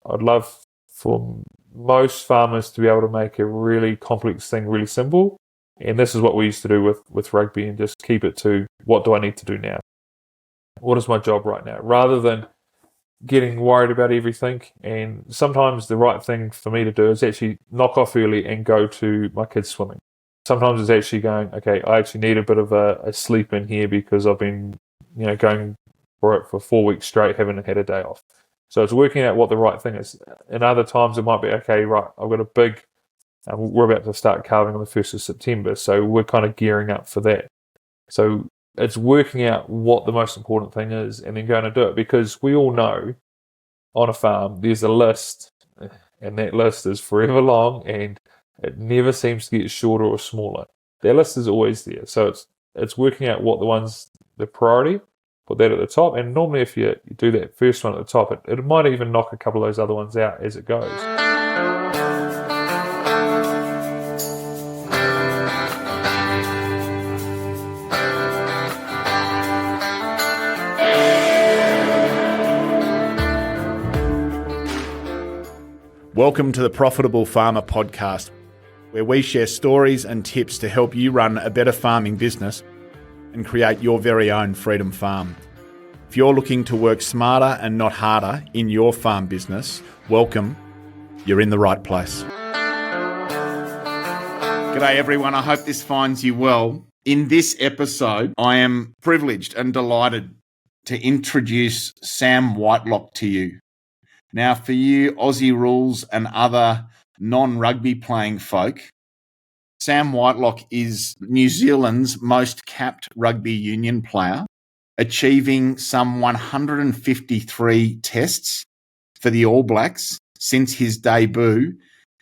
I'd love for most farmers to be able to make a really complex thing really simple. And this is what we used to do with rugby, and just keep it to, what do I need to do now? What is my job right now? Rather than getting worried about everything. And sometimes the right thing for me to do is actually knock off early and go to my kids swimming. Sometimes it's actually going, okay, I actually need a bit of a sleep in here because I've been, going for it for 4 weeks straight, haven't had a day off. So it's working out what the right thing is. And other times it might be, okay, right, I've got a big, we're about to start calving on the 1st of September, so we're kind of gearing up for that. So it's working out what the most important thing is and then going to do it, because we all know on a farm there's a list, and that list is forever long and it never seems to get shorter or smaller. That list is always there. So it's working out what the priority, put that at the top, and normally if you do that first one at the top, it might even knock a couple of those other ones out as it goes. Welcome to the Profitable Farmer Podcast, where we share stories and tips to help you run a better farming business and create your very own freedom farm. If you're looking to work smarter and not harder in your farm business, welcome. You're in the right place. G'day everyone, I hope this finds you well. In this episode, I am privileged and delighted to introduce Sam Whitelock to you. Now, for you Aussie rules and other non-rugby playing folk, Sam Whitelock is New Zealand's most capped rugby union player, achieving some 153 tests for the All Blacks since his debut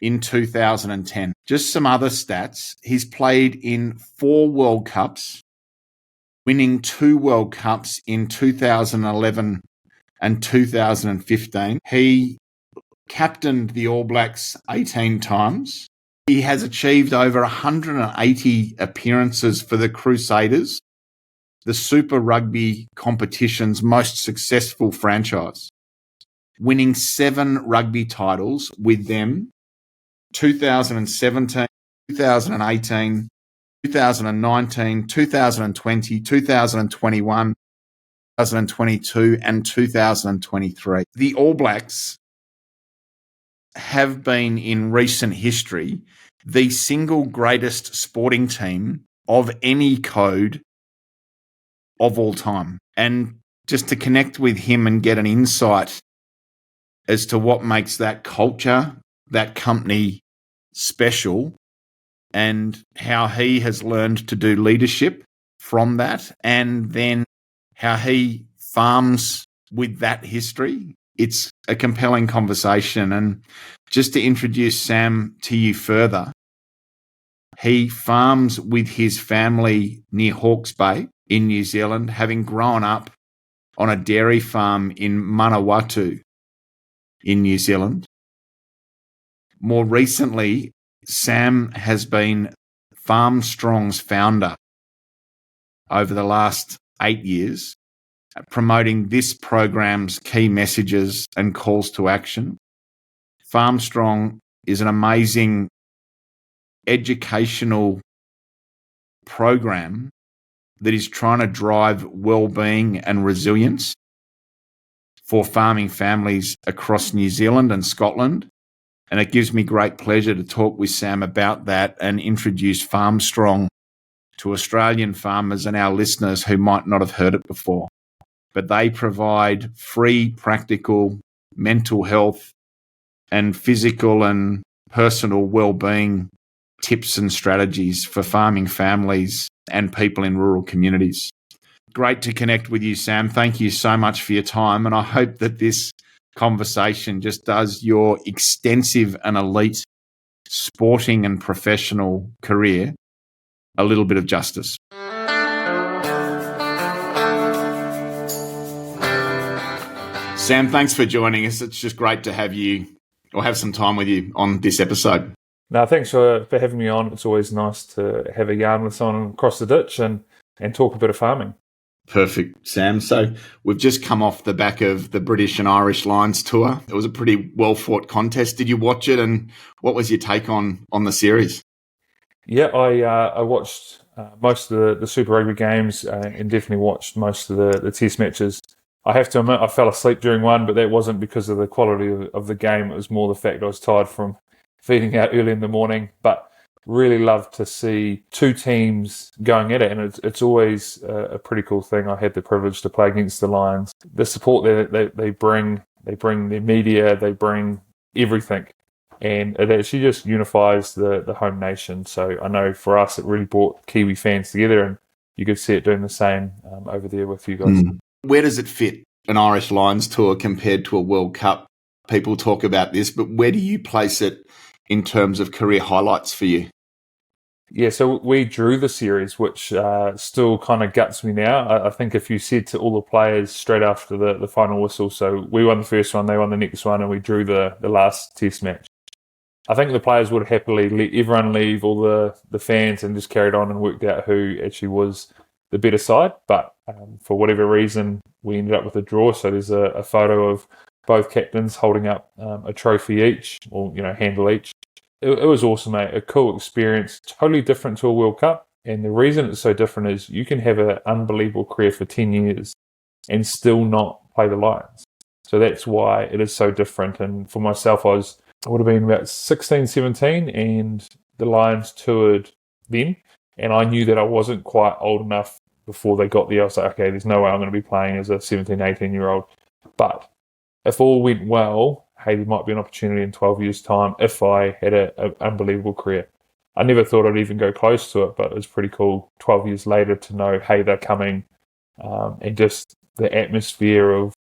in 2010. Just some other stats. He's played in 4 World Cups, winning 2 World Cups in 2011 and 2015. He captained the All Blacks 18 times. He has achieved over 180 appearances for the Crusaders, the Super Rugby competition's most successful franchise, winning 7 rugby titles with them: 2017, 2018, 2019, 2020, 2021, 2022 and 2023. The All Blacks have been, in recent history, the single greatest sporting team of any code of all time. And just to connect with him and get an insight as to what makes that culture, that company special, and how he has learned to do leadership from that, and then how he farms with that history. It's a compelling conversation. And just to introduce Sam to you further, he farms with his family near Hawke's Bay in New Zealand, having grown up on a dairy farm in Manawatu in New Zealand. More recently, Sam has been Farm Strong's founder over the last 8 years, promoting this program's key messages and calls to action. Farm Strong is an amazing educational program that is trying to drive well-being and resilience for farming families across New Zealand and Scotland. And it gives me great pleasure to talk with Sam about that and introduce Farm Strong to Australian farmers and our listeners who might not have heard it before. But they provide free, practical mental health and physical and personal well-being tips and strategies for farming families and people in rural communities. Great to connect with you, Sam. Thank you so much for your time. And I hope that this conversation just does your extensive and elite sporting and professional career a little bit of justice. Sam, thanks for joining us. It's just great to have you, or have some time with you on this episode. No, thanks for having me on. It's always nice to have a yarn with someone across the ditch and talk a bit of farming. Perfect, Sam. So we've just come off the back of the British and Irish Lions tour. It was a pretty well-fought contest. Did you watch it, and what was your take on the series? Yeah, I watched most of the Super Rugby games and definitely watched most of the Test matches. I have to admit, I fell asleep during one, but that wasn't because of the quality of the game. It was more the fact I was tired from feeding out early in the morning. But really love to see two teams going at it, and it's always a pretty cool thing. I had the privilege to play against the Lions. The support they bring their media, they bring everything, and it actually just unifies the home nation. So I know for us, it really brought Kiwi fans together, and you could see it doing the same over there with you guys. Where does it fit, an Irish Lions tour compared to a World Cup? People talk about this, but where do you place it in terms of career highlights for you? Yeah, so we drew the series, which still kind of guts me now. I think if you said to all the players straight after the final whistle, so we won the first one, they won the next one, and we drew the last Test match, I think the players would happily let everyone leave, all the fans, and just carried on and worked out who actually was the better side. But for whatever reason, we ended up with a draw. So there's a photo of both captains holding up a trophy each, or handle each. It was awesome, mate. A cool experience, totally different to a World Cup. And the reason it's so different is you can have an unbelievable career for 10 years and still not play the Lions. So that's why it is so different. And for myself, I would have been about 16, 17, and the Lions toured then. And I knew that I wasn't quite old enough before they got there. I was like, okay, there's no way I'm going to be playing as a 17, 18-year-old. But if all went well, hey, there might be an opportunity in 12 years' time if I had an unbelievable career. I never thought I'd even go close to it, but it was pretty cool 12 years later to know, hey, they're coming, and just the atmosphere of,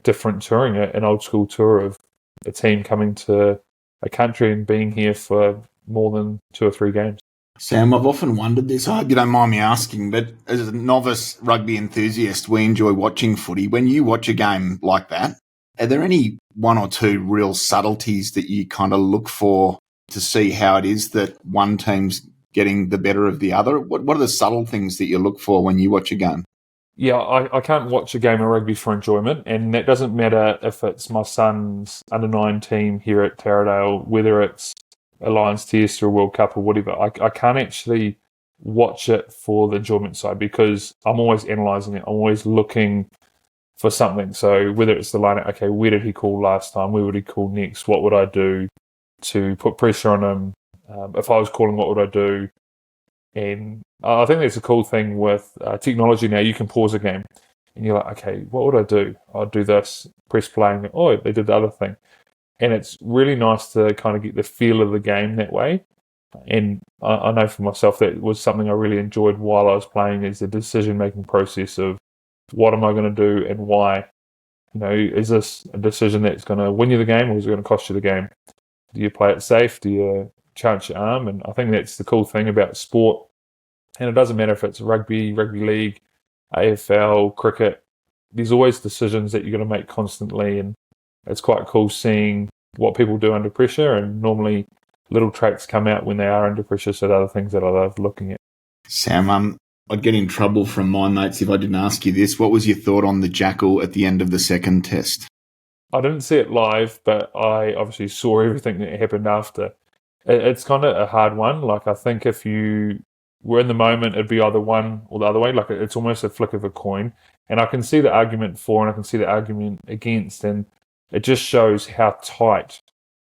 different touring, an old school tour of a team coming to a country and being here for more than 2 or 3 games. Sam, I've often wondered this. I hope you don't mind me asking, but as a novice rugby enthusiast, we enjoy watching footy. When you watch a game like that, are there any one or two real subtleties that you kind of look for to see how it is that one team's getting the better of the other? What are the subtle things that you look for when you watch a game? Yeah, I can't watch a game of rugby for enjoyment, and that doesn't matter if it's my son's under-9 team here at Taradale, whether it's a Lions Test or a World Cup or whatever. I can't actually watch it for the enjoyment side because I'm always analysing it. I'm always looking for something. So whether it's the line, okay, where did he call last time? Where would he call next? What would I do to put pressure on him? If I was calling, what would I do? And I think that's a cool thing with technology now. You can pause a game and you're like, okay, what would I do? I'd do this, press play, and oh, they did the other thing. And it's really nice to kind of get the feel of the game that way. And I know for myself that was something I really enjoyed while I was playing, is the decision-making process of what am I going to do and why? Is this a decision that's going to win you the game, or is it going to cost you the game? Do you play it safe? Do you chance your arm? And I think that's the cool thing about sport. And it doesn't matter if it's rugby league, AFL, cricket. There's always decisions that you're going to make constantly, and it's quite cool seeing what people do under pressure. And normally little traits come out when they are under pressure. So the other things that I love looking at. Sam, I'd get in trouble from my mates if I didn't ask you this. What was your thought on the jackal at the end of the second test? I didn't see it live, but I obviously saw everything that happened after. It's kind of a hard one. Like, I think if you were in the moment, it'd be either one or the other way. Like, it's almost a flick of a coin. And I can see the argument for and I can see the argument against. And it just shows how tight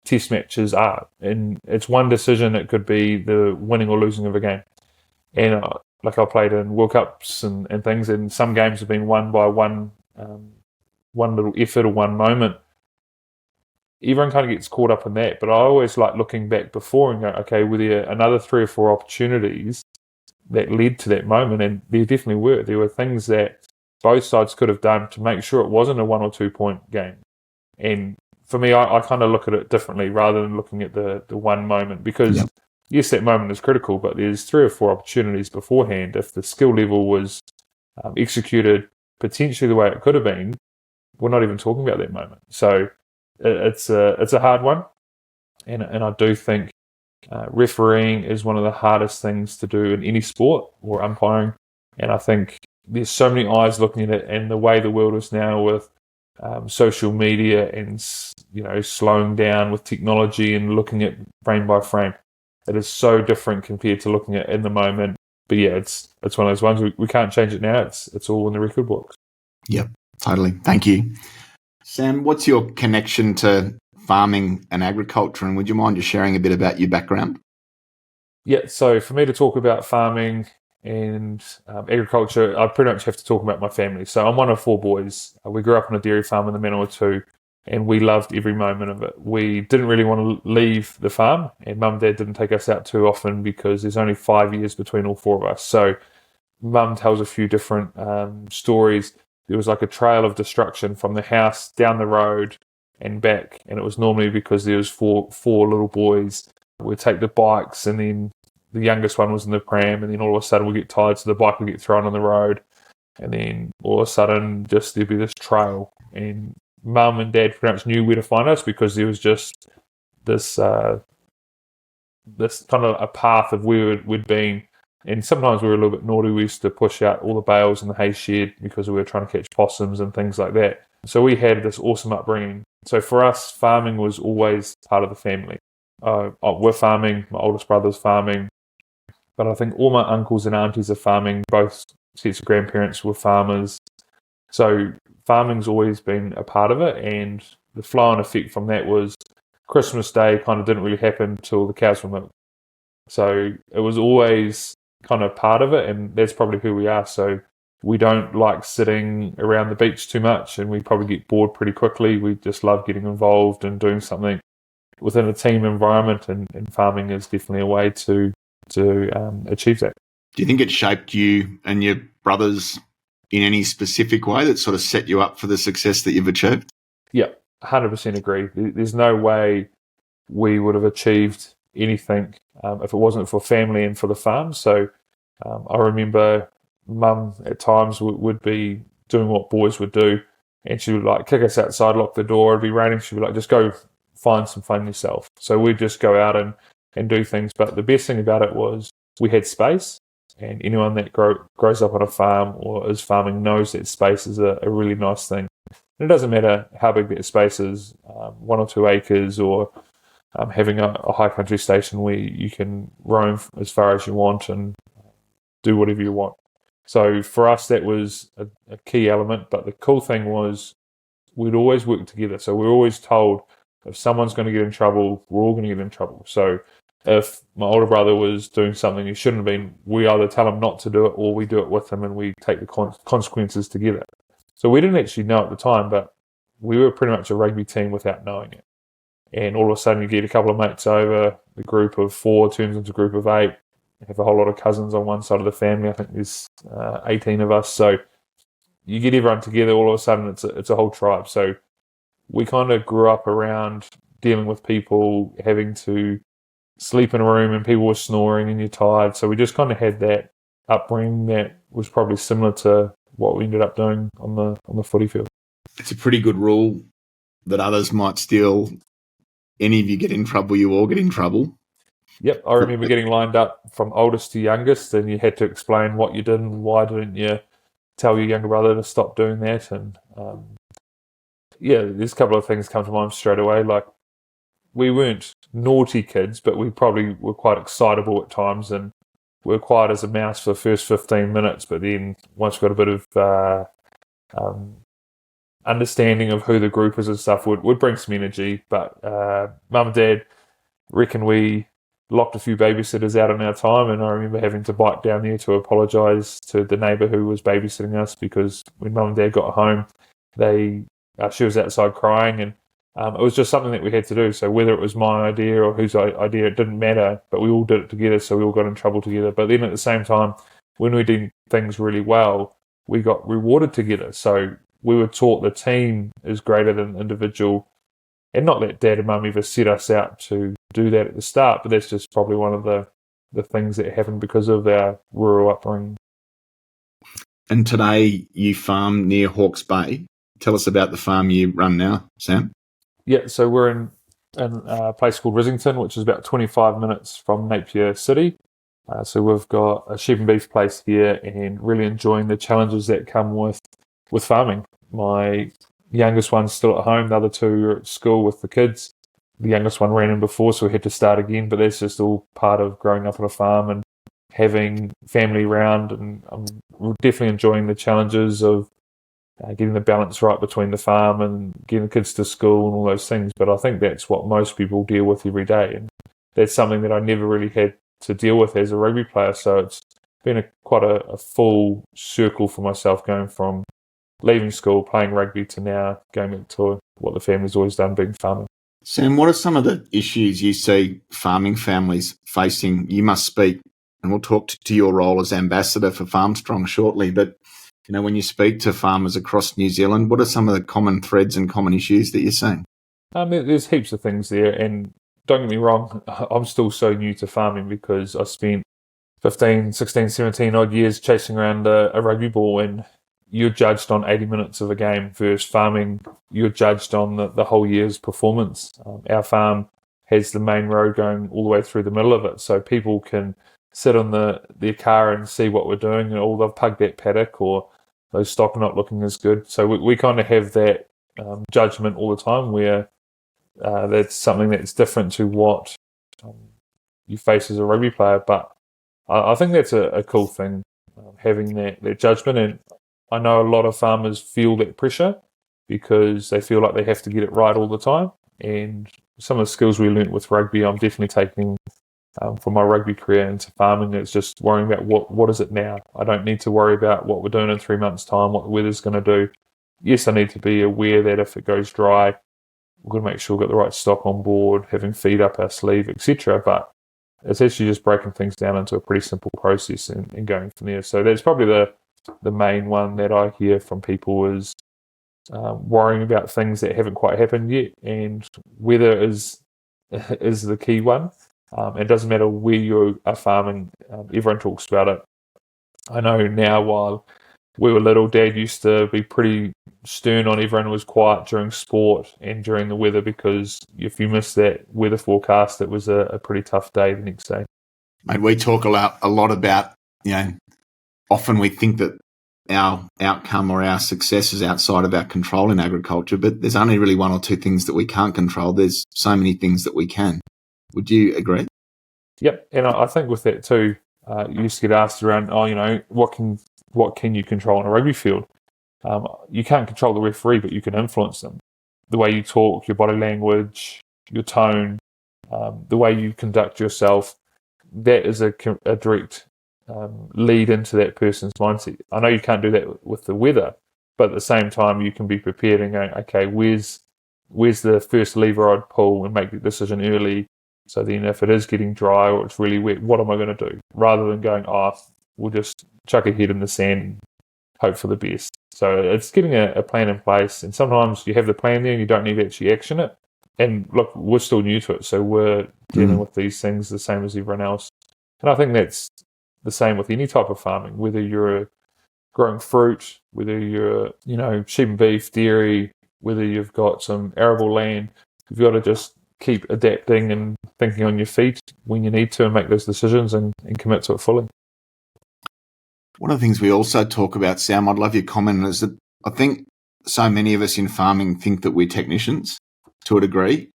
test matches are. And it's one decision. It could be the winning or losing of a game. And like, I played in World Cups and things, and some games have been won by one little effort or one moment. Everyone kind of gets caught up in that, but I always like looking back before and go, okay, were there another 3 or 4 opportunities that led to that moment? And there definitely were. There were things that both sides could have done to make sure it wasn't a 1 or 2 point game. And for me, I kind of look at it differently rather than looking at the one moment, because yes, that moment is critical, but there's 3 or 4 opportunities beforehand. If the skill level was executed potentially the way it could have been, we're not even talking about that moment. So it's a hard one, and I do think refereeing is one of the hardest things to do in any sport, or umpiring. And I think there's so many eyes looking at it, and the way the world is now with social media and slowing down with technology and looking at frame by frame, it is so different compared to looking at it in the moment. But yeah, it's one of those ones we can't change it now. It's all in the record books. Yep, totally. Thank you, Sam. What's your connection to farming and agriculture, and would you mind just sharing a bit about your background? Yeah, so for me to talk about farming and agriculture, I pretty much have to talk about my family. So I'm one of 4 boys. We grew up on a dairy farm in the Manawatu, and we loved every moment of it. We didn't really want to leave the farm, and Mum and Dad didn't take us out too often because there's only 5 years between all 4 of us. So Mum tells a few different stories. There was like a trail of destruction from the house down the road and back, and it was normally because there was four little boys. We'd take the bikes, and then the youngest one was in the pram, and then all of a sudden we get tired, so the bike would get thrown on the road, and then all of a sudden just there'd be this trail, and Mum and Dad pretty much knew where to find us because there was just this this kind of a path of where we'd been. And sometimes we were a little bit naughty. We used to push out all the bales in the hay shed because we were trying to catch possums and things like that. So we had this awesome upbringing. So for us, farming was always part of the family. We're farming, my oldest brother's farming, but I think all my uncles and aunties are farming. Both sets of grandparents were farmers. So farming's always been a part of it, and the flow-on effect from that was Christmas Day kind of didn't really happen till the cows were milked. So it was always kind of part of it, and that's probably who we are. So we don't like sitting around the beach too much, and we probably get bored pretty quickly. We just love getting involved and doing something within a team environment, and farming is definitely a way to achieve that. Do you think it shaped you and your brothers in any specific way that sort of set you up for the success that you've achieved? Yeah, 100% agree. There's no way we would have achieved anything if it wasn't for family and for the farm. So I remember Mum at times would be doing what boys would do, and she would like kick us outside, lock the door, it'd be raining, she'd be like, just go find some fun yourself. So we'd just go out and do things. But the best thing about it was we had space, and anyone that grows up on a farm or is farming knows that space is a really nice thing. And it doesn't matter how big that space is, 1 or 2 acres, or having a high country station where you can roam as far as you want and do whatever you want. So for us, that was a key element. But the cool thing was we'd always work together. So we were always told if someone's going to get in trouble, we're all going to get in trouble. So if my older brother was doing something he shouldn't have been, we either tell him not to do it or we do it with him, and we take the consequences together. So we didn't actually know at the time, but we were pretty much a rugby team without knowing it. And all of a sudden you get a couple of mates over, the group of 4 turns into a group of 8, have a whole lot of cousins on one side of the family. I think there's 18 of us. So you get everyone together, all of a sudden it's a whole tribe. So we kind of grew up around dealing with people, having to sleep in a room and people were snoring and you're tired. So we just kind of had that upbringing that was probably similar to what we ended up doing on the footy field. It's a pretty good rule that others might steal. Any of you get in trouble, you all get in trouble. Yep, I remember getting lined up from oldest to youngest, and you had to explain what you did and why didn't you tell your younger brother to stop doing that. And there's a couple of things come to mind straight away. Like, we weren't naughty kids, but we probably were quite excitable at times, and we were quiet as a mouse for the first 15 minutes. But then once we got a bit of understanding of who the group is and stuff, would bring some energy. But Mum and Dad reckon we locked a few babysitters out on our time, and I remember having to bike down there to apologise to the neighbour who was babysitting us, because when Mum and Dad got home, she was outside crying, and it was just something that we had to do. So whether it was my idea or whose idea, it didn't matter, but we all did it together, so we all got in trouble together. But then at the same time, when we did things really well, we got rewarded together. So we were taught the team is greater than the individual. And not that Dad and Mum ever set us out to do that at the start, but that's just probably one of the things that happened because of our rural upbringing. And today you farm near Hawke's Bay. Tell us about the farm you run now, Sam. Yeah, so we're in a place called Rissington, which is about 25 minutes from Napier City. So we've got a sheep and beef place here, and really enjoying the challenges that come with farming. My youngest one's still at home; the other two are at school with the kids. The youngest one ran in before, so we had to start again. But that's just all part of growing up on a farm and having family around. And I'm definitely enjoying the challenges of getting the balance right between the farm and getting the kids to school and all those things. But I think that's what most people deal with every day, and that's something that I never really had to deal with as a rugby player. So it's been quite a full circle for myself, going from leaving school, playing rugby, to now going back to what the family's always done, being farming. Sam, what are some of the issues you see farming families facing? You must speak, and we'll talk to your role as ambassador for FarmStrong shortly, but when you speak to farmers across New Zealand, what are some of the common threads and common issues that you're seeing? There's heaps of things there, and don't get me wrong, I'm still so new to farming because I spent 15, 16, 17 odd years chasing around a rugby ball, and you're judged on 80 minutes of a game. Versus farming, you're judged on the whole year's performance. Our farm has the main road going all the way through the middle of it, so people can sit on their car and see what we're doing, and they've pugged that paddock, or those stock are not looking as good. So we kind of have that judgment all the time, where that's something that's different to what you face as a rugby player. But I think that's a cool thing, having that judgment. And I know a lot of farmers feel that pressure because they feel like they have to get it right all the time. And some of the skills we learnt with rugby, I'm definitely taking from my rugby career into farming. It's just worrying about what is it now. I don't need to worry about what we're doing in 3 months' time, what the weather's going to do. Yes, I need to be aware that if it goes dry, we've got to make sure we've got the right stock on board, having feed up our sleeve, etc. But it's actually just breaking things down into a pretty simple process and going from there. So that's probably the main one that I hear from people is worrying about things that haven't quite happened yet, and weather is the key one. It doesn't matter where you are farming, everyone talks about it. I know now, while we were little, Dad used to be pretty stern on everyone who was quiet during sport and during the weather, because if you missed that weather forecast, it was a pretty tough day the next day. Mate, we talk a lot about, often we think that our outcome or our success is outside of our control in agriculture, but there's only really one or two things that we can't control. There's so many things that we can. Would you agree? Yep, and I think with that too, you used to get asked around, what can you control on a rugby field? You can't control the referee, but you can influence them. The way you talk, your body language, your tone, the way you conduct yourself, that is a direct lead into that person's mindset. I know you can't do that with the weather, but at the same time, you can be prepared and going, okay, where's the first lever I'd pull and make the decision early. So then if it is getting dry or it's really wet, what am I going to do? Rather than going, we'll just chuck a head in the sand and hope for the best. So it's getting a plan in place. And sometimes you have the plan there and you don't need to actually action it. And look, we're still new to it. So we're dealing with these things the same as everyone else. And I think that's the same with any type of farming, whether you're growing fruit, whether you're, sheep and beef, dairy, whether you've got some arable land. You've got to just keep adapting and thinking on your feet when you need to and make those decisions and commit to it fully. One of the things we also talk about, Sam, I'd love your comment, is that I think so many of us in farming think that we're technicians to a degree,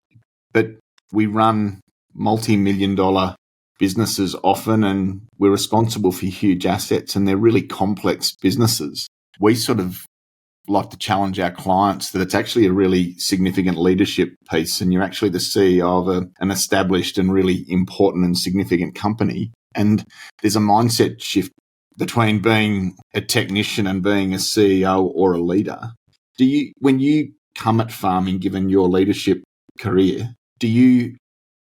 but we run multi-million-dollar businesses often, and we're responsible for huge assets, and they're really complex businesses. We sort of like to challenge our clients that it's actually a really significant leadership piece, and you're actually the CEO of an established and really important and significant company. And there's a mindset shift between being a technician and being a CEO or a leader. When you come at farming, given your leadership career, do you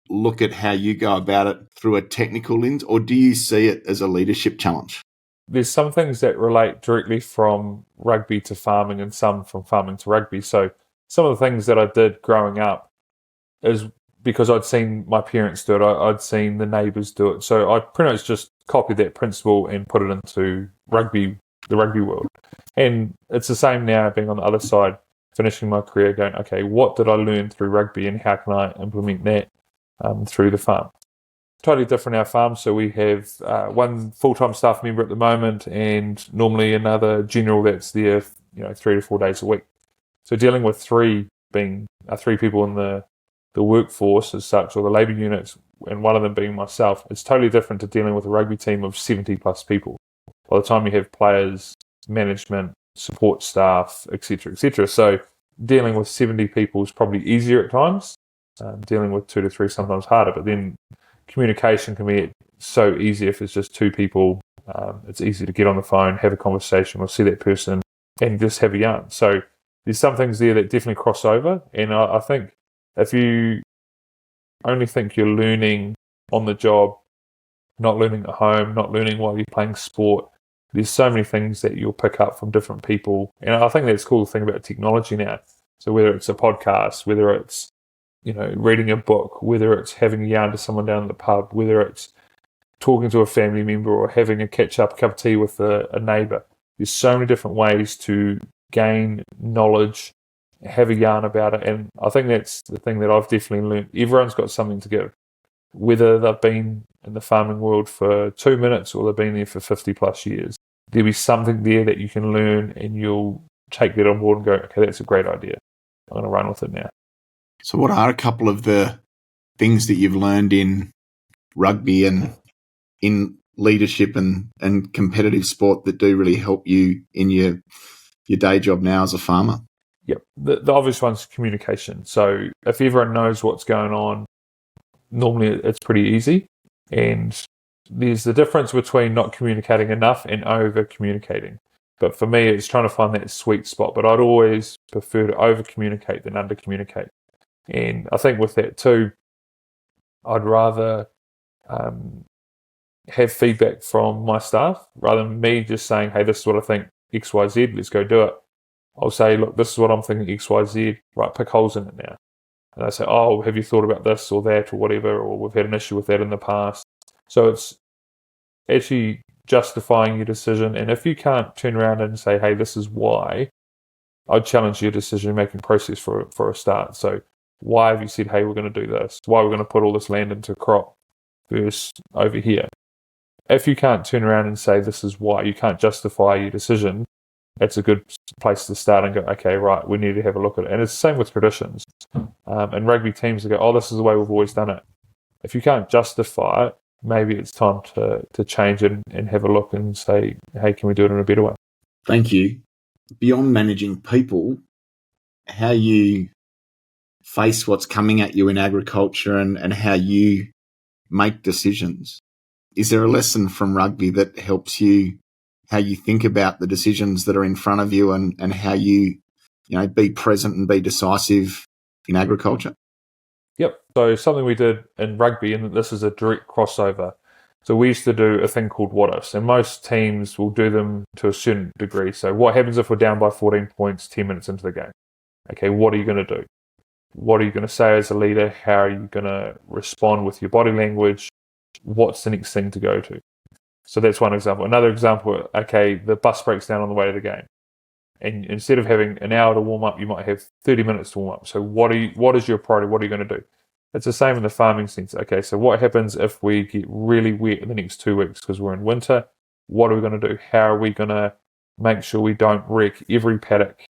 look at how you go about it through a technical lens, or do you see it as a leadership challenge? There's some things that relate directly from rugby to farming and some from farming to rugby. So some of the things that I did growing up is because I'd seen my parents do it, I'd seen the neighbours do it. So I pretty much just copied that principle and put it into the rugby world. And it's the same now, being on the other side, finishing my career, going, okay, what did I learn through rugby and how can I implement that through the farm? totally different our farm. So we have one full-time staff member at the moment, and normally another general that's there, 3 to 4 days a week. So dealing with three people in the workforce as such, or the labour units, and one of them being myself, it's totally different to dealing with a rugby team of 70 plus people. By the time you have players, management, support staff, etc., etc. So dealing with 70 people is probably easier at times. Dealing with 2 to 3 sometimes harder, but then communication can be so easy if it's just two people. It's easy to get on the phone, have a conversation, or see that person and just have a yarn. So there's some things there that definitely cross over, and I think if you only think you're learning on the job, not learning at home, not learning while you're playing sport, there's so many things that you'll pick up from different people. And I think that's the cool thing about technology now. So whether it's a podcast, whether it's reading a book, whether it's having a yarn to someone down at the pub, whether it's talking to a family member or having a catch-up cup of tea with a neighbour, there's so many different ways to gain knowledge, have a yarn about it. And I think that's the thing that I've definitely learned. Everyone's got something to give. Whether they've been in the farming world for 2 minutes or they've been there for 50 plus years, there'll be something there that you can learn, and you'll take that on board and go, okay, that's a great idea. I'm going to run with it now. So what are a couple of the things that you've learned in rugby and in leadership and competitive sport that do really help you in your day job now as a farmer? Yep. The obvious one's communication. So if everyone knows what's going on, normally it's pretty easy. And there's the difference between not communicating enough and over communicating. But for me, it's trying to find that sweet spot. But I'd always prefer to over communicate than under communicate. And I think with that too, I'd rather have feedback from my staff rather than me just saying, hey, this is what I think, X, Y, Z, let's go do it. I'll say, look, this is what I'm thinking, X, Y, Z, right, pick holes in it now. And they say, oh, have you thought about this or that or whatever, or we've had an issue with that in the past. So it's actually justifying your decision. And if you can't turn around and say, hey, this is why, I'd challenge your decision-making process for a start. So why have you said, hey, we're going to do this? Why we're going to put all this land into crop versus over here? If you can't turn around and say this is why, you can't justify your decision, that's a good place to start and go, okay, right, we need to have a look at it. And it's the same with traditions. And rugby teams go, oh, this is the way we've always done it. If you can't justify it, maybe it's time to change it and have a look and say, hey, can we do it in a better way? Thank you. Beyond managing people, how you face what's coming at you in agriculture and how you make decisions. Is there a lesson from rugby that helps you, how you think about the decisions that are in front of you and how you be present and be decisive in agriculture? Yep. So something we did in rugby, and this is a direct crossover. So we used to do a thing called what ifs, and most teams will do them to a certain degree. So what happens if we're down by 14 points 10 minutes into the game? Okay, what are you going to do? What are you going to say as a leader? How are you going to respond with your body language? What's the next thing to go to? So that's one example. Another example, okay, the bus breaks down on the way to the game. And instead of having an hour to warm up, you might have 30 minutes to warm up. So what is your priority? What are you going to do? It's the same in the farming sense. Okay, so what happens if we get really wet in the next 2 weeks because we're in winter? What are we going to do? How are we going to make sure we don't wreck every paddock?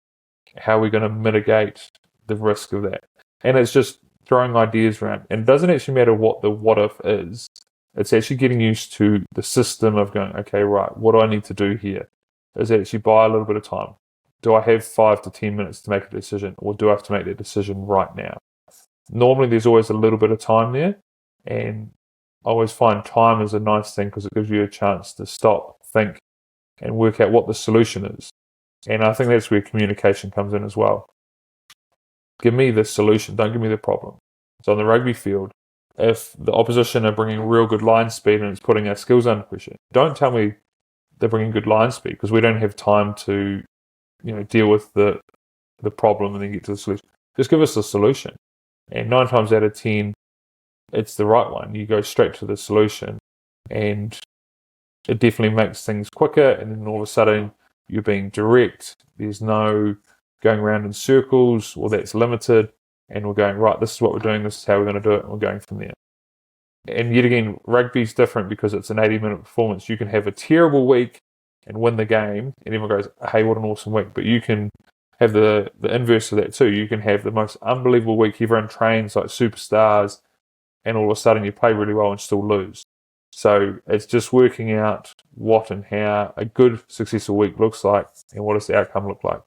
How are we going to mitigate the risk of that? And it's just throwing ideas around. And it doesn't actually matter what the what if is. It's actually getting used to the system of going, okay, right, what do I need to do here? Is actually buy a little bit of time. Do I have 5 to 10 minutes to make a decision, or do I have to make that decision right now? Normally, there's always a little bit of time there, and I always find time is a nice thing because it gives you a chance to stop, think, and work out what the solution is. And I think that's where communication comes in as well. Give me the solution, don't give me the problem. So on the rugby field, if the opposition are bringing real good line speed and it's putting our skills under pressure, don't tell me they're bringing good line speed because we don't have time to deal with the problem and then get to the solution. Just give us the solution. And 9 times out of 10, it's the right one. You go straight to the solution and it definitely makes things quicker. And then all of a sudden you're being direct. There's no going around in circles, or that's limited. And we're going, right, this is what we're doing. This is how we're going to do it. And we're going from there. And yet again, rugby's different because it's an 80-minute performance. You can have a terrible week and win the game, and everyone goes, hey, what an awesome week. But you can have the inverse of that too. You can have the most unbelievable week. Everyone trains like superstars, and all of a sudden you play really well and still lose. So it's just working out what and how a good, successful week looks like, and what does the outcome look like.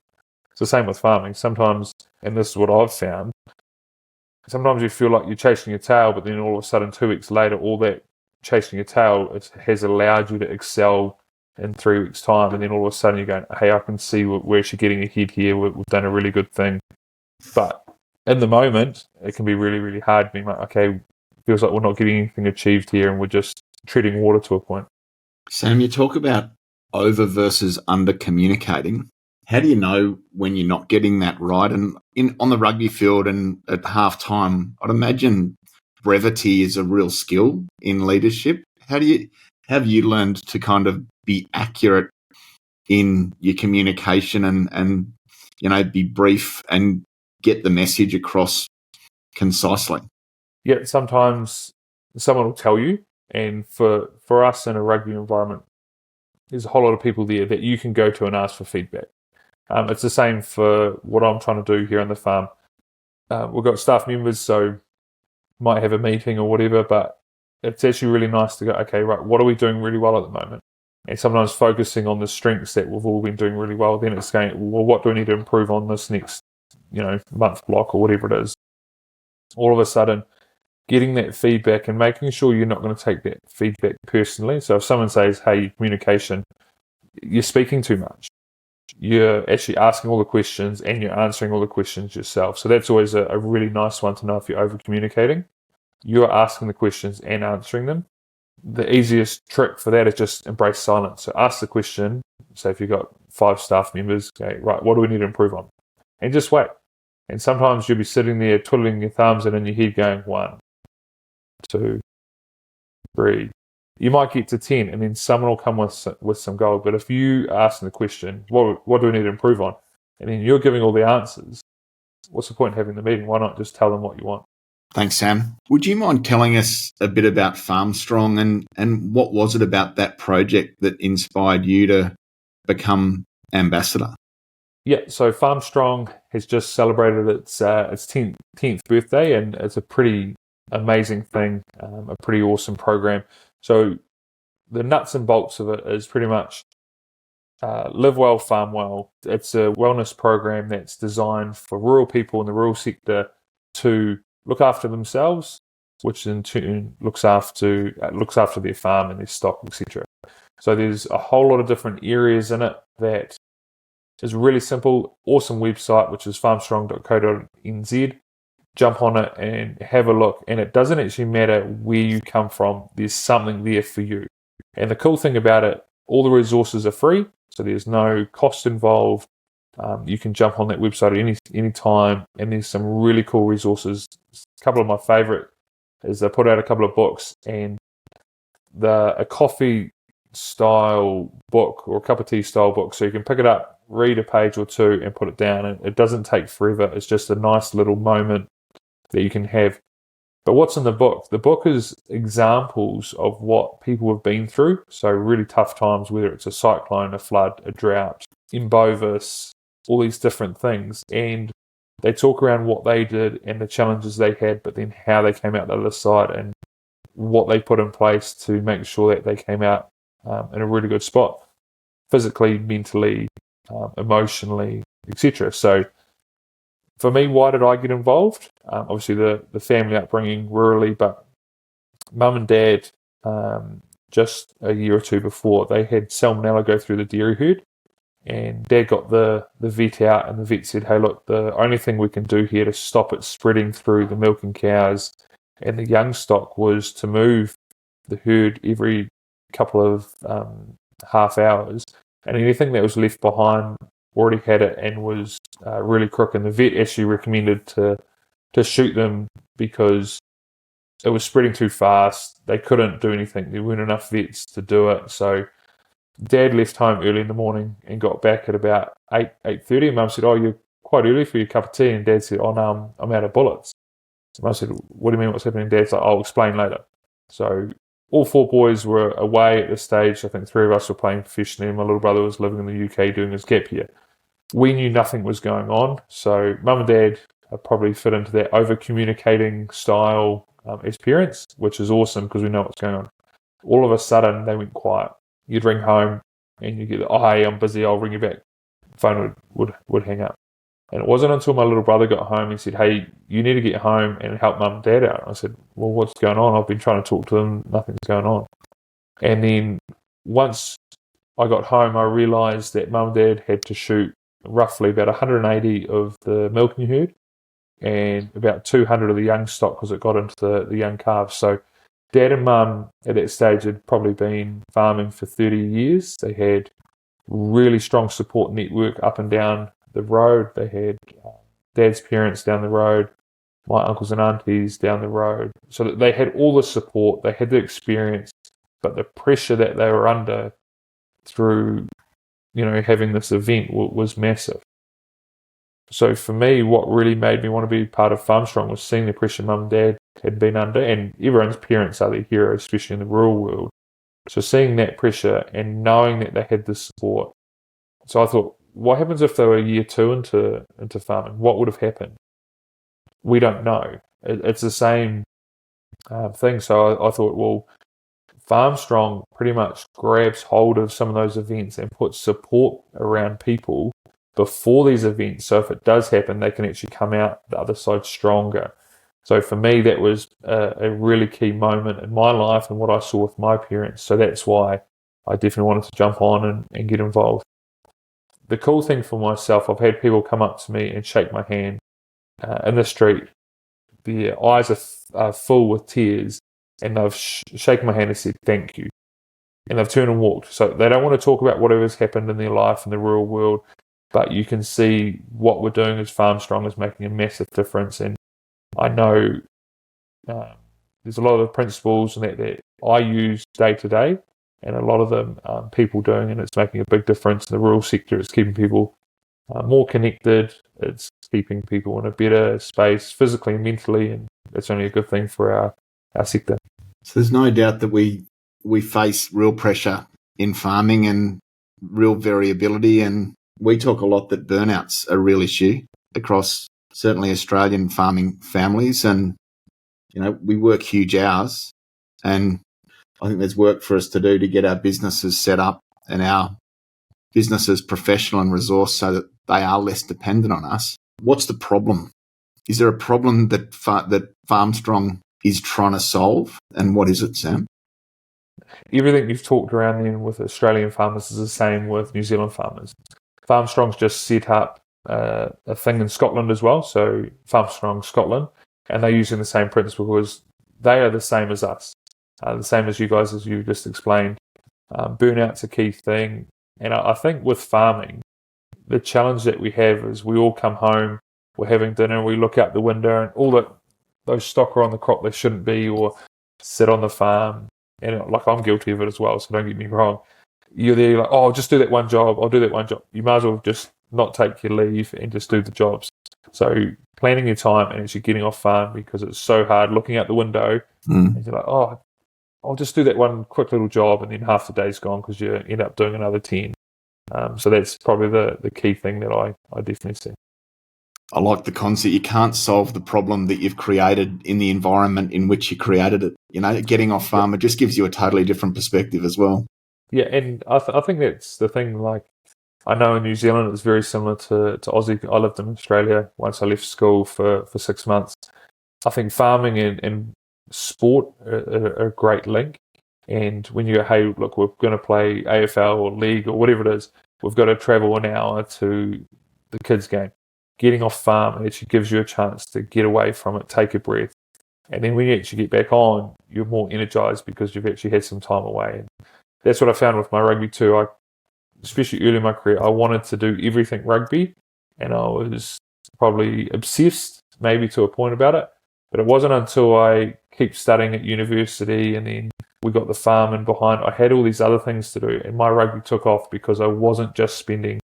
It's the same with farming. Sometimes, and this is what I've found, sometimes you feel like you're chasing your tail, but then all of a sudden 2 weeks later, all that chasing your tail has allowed you to excel in 3 weeks' time. And then all of a sudden you're going, hey, I can see we're actually getting ahead here. We've done a really good thing. But in the moment, it can be really, really hard being like, okay, feels like we're not getting anything achieved here and we're just treading water to a point. Sam, you talk about over versus under communicating. How do you know when you're not getting that right? And on the rugby field and at half time, I'd imagine brevity is a real skill in leadership. Have you learned to kind of be accurate in your communication and be brief and get the message across concisely? Yeah, sometimes someone will tell you, and for us in a rugby environment, there's a whole lot of people there that you can go to and ask for feedback. It's the same for what I'm trying to do here on the farm. We've got staff members, so might have a meeting or whatever, but it's actually really nice to go, okay, right, what are we doing really well at the moment? And sometimes focusing on the strengths that we've all been doing really well, then it's going, well, what do we need to improve on this next, month block or whatever it is? All of a sudden, getting that feedback and making sure you're not going to take that feedback personally. So if someone says, hey, communication, you're speaking too much. You're actually asking all the questions and you're answering all the questions yourself. So that's always a really nice one to know if you're over communicating. You're asking the questions and answering them. The easiest trick for that is just embrace silence. So ask the question. So if you've got 5 staff members, okay, right, what do we need to improve on? And just wait. And sometimes you'll be sitting there twiddling your thumbs and in your head going 1, 2, 3. You might get to 10 and then someone will come with some gold. But if you ask the question, what do we need to improve on? And then you're giving all the answers, what's the point in having the meeting? Why not just tell them what you want? Thanks, Sam. Would you mind telling us a bit about FarmStrong and what was it about that project that inspired you to become ambassador? Yeah, so FarmStrong has just celebrated its 10th birthday, and it's a pretty amazing thing, a pretty awesome program. So the nuts and bolts of it is pretty much live well, farm well. It's a wellness program that's designed for rural people in the rural sector to look after themselves, which in turn looks after their farm and their stock, etc. So there's a whole lot of different areas in it that is really simple, awesome website, which is farmstrong.co.nz. Jump on it and have a look. And it doesn't actually matter where you come from. There's something there for you. And the cool thing about it, all the resources are free, so there's no cost involved. You can jump on that website at any time, and there's some really cool resources. A couple of my favorite is they put out a couple of books, and a coffee style book or a cup of tea style book, so you can pick it up, read a page or two and put it down, and it doesn't take forever. It's just a nice little moment that you can have. But what's in the book? The book is examples of what people have been through. So really tough times, whether it's a cyclone, a flood, a drought, in Bovis, all these different things. And they talk around what they did and the challenges they had, but then how they came out the other side and what they put in place to make sure that they came out in a really good spot, physically, mentally, emotionally, etc. So for me, why did I get involved? Obviously the family upbringing rurally, but mum and dad, just a year or two before, they had salmonella go through the dairy herd, and dad got the vet out, and the vet said, hey, look, the only thing we can do here to stop it spreading through the milking cows and the young stock was to move the herd every couple of half hours, and anything that was left behind already had it and was really crook, and the vet actually recommended to shoot them because it was spreading too fast. They couldn't do anything. There weren't enough vets to do it. So dad left home early in the morning and got back at about 8:30. And mum said, oh, you're quite early for your cup of tea. And dad said, oh no, I'm out of bullets. So mum said, what do you mean, what's happening? Dad's like, I'll explain later. So all 4 boys were away at this stage. I think 3 of us were playing professionally, and my little brother was living in the UK doing his gap year. We knew nothing was going on, so mum and dad probably fit into that over-communicating style as parents, which is awesome because we know what's going on. All of a sudden, they went quiet. You'd ring home, and you get, oh, hey, I'm busy, I'll ring you back. Phone would hang up. And it wasn't until my little brother got home and said, hey, you need to get home and help mum and dad out. I said, well, what's going on? I've been trying to talk to them, nothing's going on. And then once I got home, I realised that mum and dad had to shoot roughly about 180 of the milking herd and about 200 of the young stock because it got into the young calves. So dad and mum at that stage had probably been farming for 30 years. They had really strong support network up and down the road. They had dad's parents down the road, my uncles and aunties down the road. So that they had all the support, they had the experience, but the pressure that they were under through, having this event was massive. So for me, what really made me want to be part of Farm Strong was seeing the pressure mum and dad had been under, and everyone's parents are their heroes, especially in the rural world. So seeing that pressure and knowing that they had the support. So I thought, what happens if they were year 2 into farming? What would have happened? We don't know. It's the same thing. So I thought, well, Farm Strong pretty much grabs hold of some of those events and puts support around people before these events. So if it does happen, they can actually come out the other side stronger. So for me, that was a really key moment in my life and what I saw with my parents. So that's why I definitely wanted to jump on and get involved. The cool thing for myself, I've had people come up to me and shake my hand in the street. Their eyes are full with tears, and they've shaken my hand and said, thank you. And they've turned and walked. So they don't want to talk about whatever's happened in their life in the rural world, but you can see what we're doing as Farm Strong is making a massive difference. And I know there's a lot of principles that I use day to day, and a lot of them people doing, and it's making a big difference in the rural sector. It's keeping people more connected. It's keeping people in a better space physically and mentally, and it's only a good thing for our sector. So there's no doubt that we face real pressure in farming and real variability, and we talk a lot that burnout's a real issue across certainly Australian farming families, and we work huge hours, and I think there's work for us to do to get our businesses set up and our businesses professional and resourced so that they are less dependent on us. What's the problem? Is there a problem that Farm Strong is trying to solve, and what is it, Sam? Everything you've talked around then with Australian farmers is the same with New Zealand farmers. Farm Strong's just set up a thing in Scotland as well, so Farm Strong Scotland, and they're using the same principle because they are the same as us, the same as you guys, as you just explained. Burnout's a key thing, and I think with farming, the challenge that we have is we all come home, we're having dinner, we look out the window, and all those stock are on the crop they shouldn't be, or sit on the farm, and I'm guilty of it as well, so don't get me wrong. You're there, like, oh, I'll just do that one job, I'll do that one job. You might as well just not take your leave and just do the jobs. So planning your time and actually getting off farm, because it's so hard looking out the window and you're like, oh, I'll just do that one quick little job, and then half the day's gone because you end up doing another 10. So that's probably the key thing that I definitely see. I like the concept. You can't solve the problem that you've created in the environment in which you created it. Getting off farm, it just gives you a totally different perspective as well. Yeah, and I think that's the thing. Like, I know in New Zealand it's very similar to Aussie. I lived in Australia once I left school for 6 months. I think farming and sport are a great link. And when you go, hey, look, we're going to play AFL or league or whatever it is, we've got to travel an hour to the kids' game. Getting off farm actually gives you a chance to get away from it, take a breath. And then when you actually get back on, you're more energized because you've actually had some time away. And that's what I found with my rugby too. Especially early in my career, I wanted to do everything rugby, and I was probably obsessed, maybe to a point about it. But it wasn't until I kept studying at university and then we got the farm in behind, I had all these other things to do, and my rugby took off because I wasn't just spending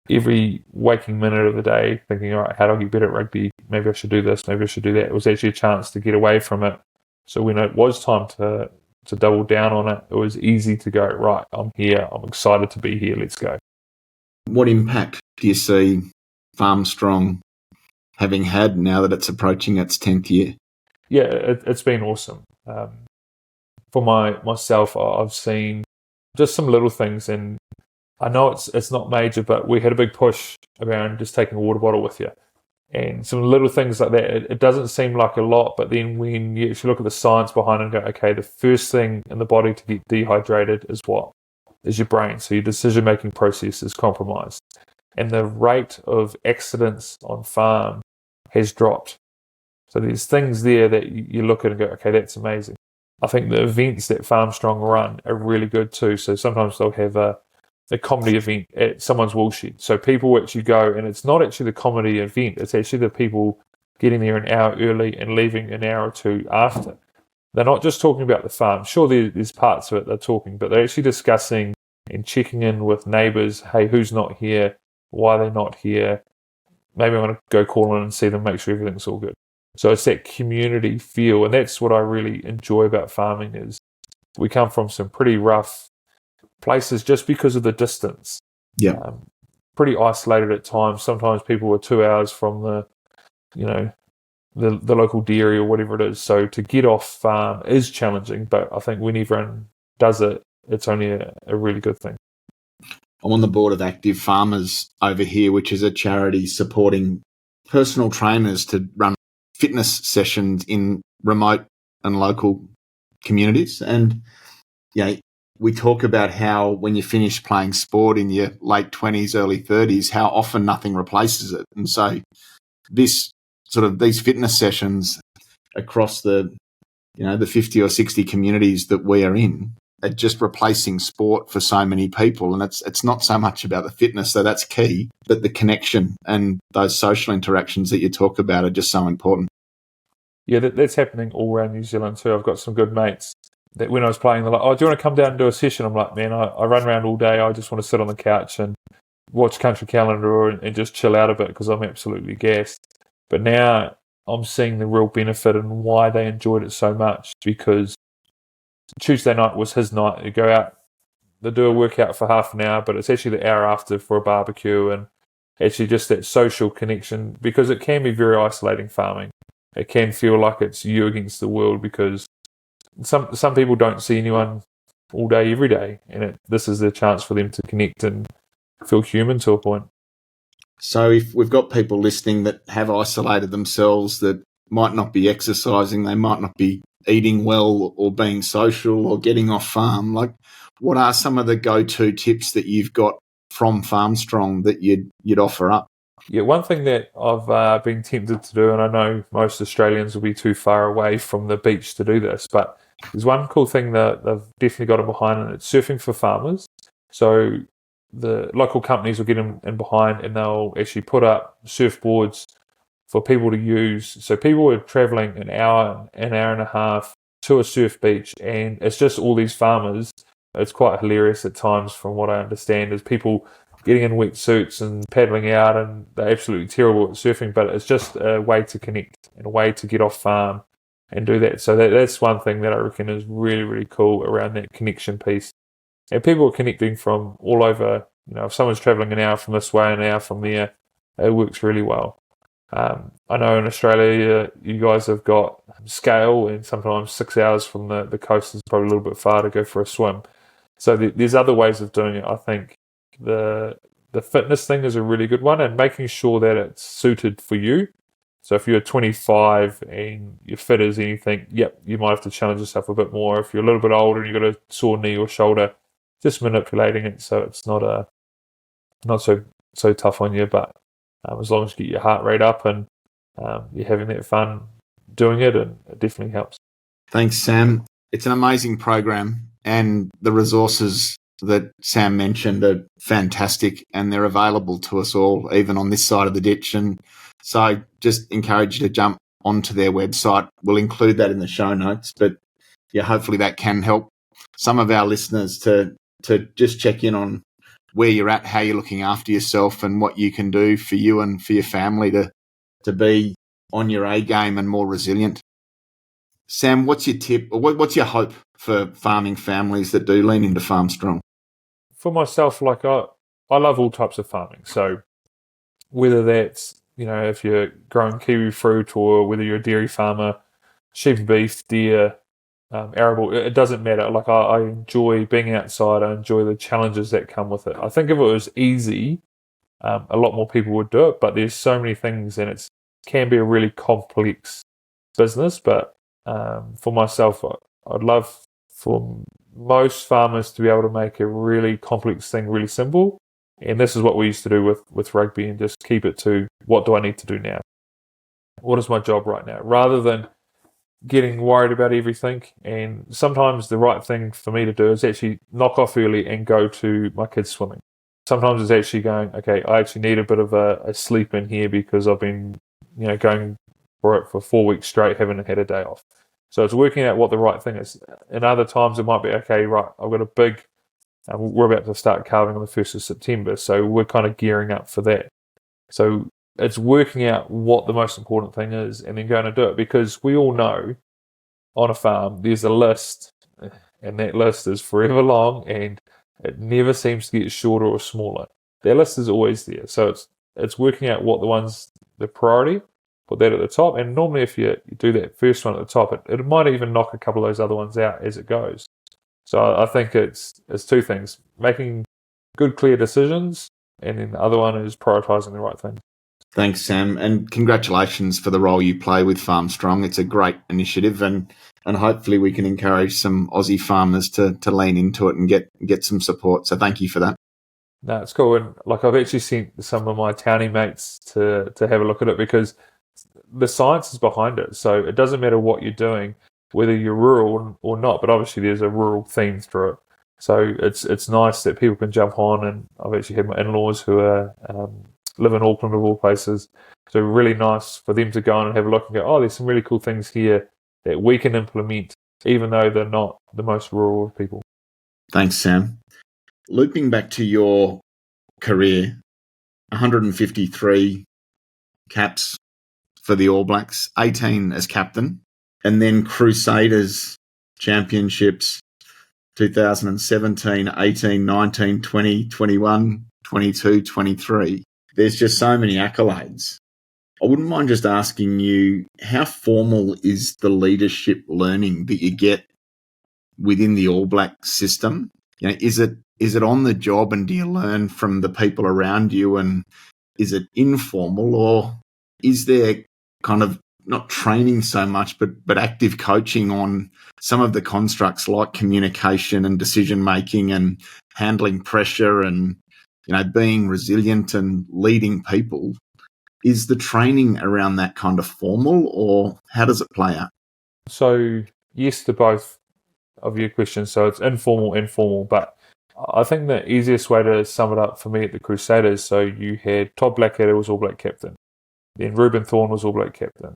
every waking minute of the day thinking, all right, how do I get better at rugby? Maybe I should do this, maybe I should do that. It was actually a chance to get away from it So when it was time to double down on it, it was easy to go, right, I'm here, I'm excited to be here, let's go. What impact do you see Farm Strong having had now that it's approaching its 10th year? Yeah, it's been awesome. For myself, I've seen just some little things, and I know it's not major, but we had a big push around just taking a water bottle with you. And some little things like that. It doesn't seem like a lot, but then when you actually look at the science behind it and go, okay, the first thing in the body to get dehydrated is what? Is your brain. So your decision-making process is compromised. And the rate of accidents on farm has dropped. So there's things there that you look at and go, okay, that's amazing. I think the events that Farm Strong run are really good too. So sometimes they'll have a comedy event at someone's woolshed. So people actually go, and it's not actually the comedy event, it's actually the people getting there an hour early and leaving an hour or two after. They're not just talking about the farm. Sure, there's parts of it they're talking, but they're actually discussing and checking in with neighbours. Hey, who's not here? Why are they not here? Maybe I'm going to go call in and see them, make sure everything's all good. So it's that community feel, and that's what I really enjoy about farming is we come from some pretty rough places just because of the distance. Yeah. Pretty isolated at times. Sometimes people were 2 hours from the local dairy or whatever it is. So to get off farm is challenging, but I think when everyone does it, it's only a really good thing. I'm on the board of Active Farmers over here, which is a charity supporting personal trainers to run fitness sessions in remote and local communities. And we talk about how when you finish playing sport in your late 20s, early 30s, how often nothing replaces it. And so these fitness sessions across the 50 or 60 communities that we are in are just replacing sport for so many people. And it's not so much about the fitness, though that's key, but the connection and those social interactions that you talk about are just so important. Yeah, that's happening all around New Zealand too. I've got some good mates that when I was playing, they're like, oh, do you want to come down and do a session? I'm like, man, I run around all day. I just want to sit on the couch and watch Country Calendar and just chill out a bit because I'm absolutely gassed. But now I'm seeing the real benefit and why they enjoyed it so much, because Tuesday night was his night. You go out, they do a workout for half an hour, but it's actually the hour after for a barbecue and actually just that social connection, because it can be very isolating farming. It can feel like it's you against the world because some people don't see anyone all day, every day, and this is their chance for them to connect and feel human to a point. So if we've got people listening that have isolated themselves, that might not be exercising, they might not be eating well or being social or getting off farm, like what are some of the go-to tips that you've got from Farm Strong that you'd offer up? Yeah, one thing that I've been tempted to do, and I know most Australians will be too far away from the beach to do this, but there's one cool thing that they've definitely got it behind, and it's surfing for farmers. So the local companies will get in behind, and they'll actually put up surfboards for people to use. So people are traveling an hour and a half to a surf beach, and it's just all these farmers. It's quite hilarious at times, from what I understand, is people getting in wetsuits and paddling out, and they're absolutely terrible at surfing, but it's just a way to connect and a way to get off farm and do that. So that's one thing that I reckon is really, really cool around that connection piece. And people are connecting from all over. If someone's traveling an hour from this way, an hour from there, it works really well. I know in Australia, you guys have got scale, and sometimes 6 hours from the coast is probably a little bit far to go for a swim. So there's other ways of doing it. I think the fitness thing is a really good one, and making sure that it's suited for you. So if you're 25 and you're fit as anything, you might have to challenge yourself a bit more. If you're a little bit older and you've got a sore knee or shoulder, just manipulating it so it's not so tough on you. But as long as you get your heart rate up and you're having that fun doing it, and it definitely helps. Thanks, Sam. It's an amazing program, and the resources that Sam mentioned are fantastic, and they're available to us all, even on this side of the ditch. And so just encourage you to jump onto their website. We'll include that in the show notes, but hopefully that can help some of our listeners to just check in on where you're at, how you're looking after yourself, and what you can do for you and for your family to be on your A game and more resilient. Sam, what's your tip or what's your hope for farming families that do lean into Farm Strong? For myself, like I love all types of farming. So whether that's, if you're growing kiwi fruit or whether you're a dairy farmer, sheep and beef, deer, arable, it doesn't matter. Like I enjoy being outside. I enjoy the challenges that come with it. I think if it was easy, a lot more people would do it, but there's so many things and it can be a really complex business. But for myself, I'd love for most farmers to be able to make a really complex thing really simple. And this is what we used to do with rugby, and just keep it to what do I need to do now? What is my job right now? Rather than getting worried about everything. And sometimes the right thing for me to do is actually knock off early and go to my kids swimming. Sometimes it's actually going, okay, I actually need a bit of a sleep in here because I've been, going for it for 4 weeks straight, haven't had a day off. So it's working out what the right thing is. And other times it might be, okay, right, I've got a big, we're about to start calving on the 1st of September. So we're kind of gearing up for that. So it's working out what the most important thing is and then going to do it, because we all know on a farm there's a list, and that list is forever long and it never seems to get shorter or smaller. That list is always there. So it's working out what the priority, put that at the top. And normally if you do that first one at the top, it might even knock a couple of those other ones out as it goes. So I think it's two things: making good, clear decisions, and then the other one is prioritizing the right thing. Thanks, Sam, and congratulations for the role you play with Farm Strong. It's a great initiative, and hopefully we can encourage some Aussie farmers to lean into it and get some support. So thank you for that. No, it's cool. And like I've actually sent some of my townie mates to have a look at it, because the science is behind it. So it doesn't matter what you're doing, whether you're rural or not, but obviously there's a rural theme through it. So it's nice that people can jump on, and I've actually had my in-laws who are live in Auckland of all places. So really nice for them to go on and have a look and go, oh, there's some really cool things here that we can implement, even though they're not the most rural of people. Thanks, Sam. Looping back to your career, 153 caps for the All Blacks, 18 as captain, and then Crusaders Championships 2017, 18, 19, 20, 21, 22, 23. There's just so many accolades. I wouldn't mind just asking you, how formal is the leadership learning that you get within the All Black system? Is it on the job, and do you learn from the people around you, and is it informal, or is there kind of not training so much, but active coaching on some of the constructs like communication and decision making and handling pressure and being resilient and leading people? Is the training around that kind of formal, or how does it play out? So yes to both of your questions. So it's informal, but I think the easiest way to sum it up for me at the Crusaders, so you had Todd Blackadder was All Black captain, then Reuben Thorne was All Black captain.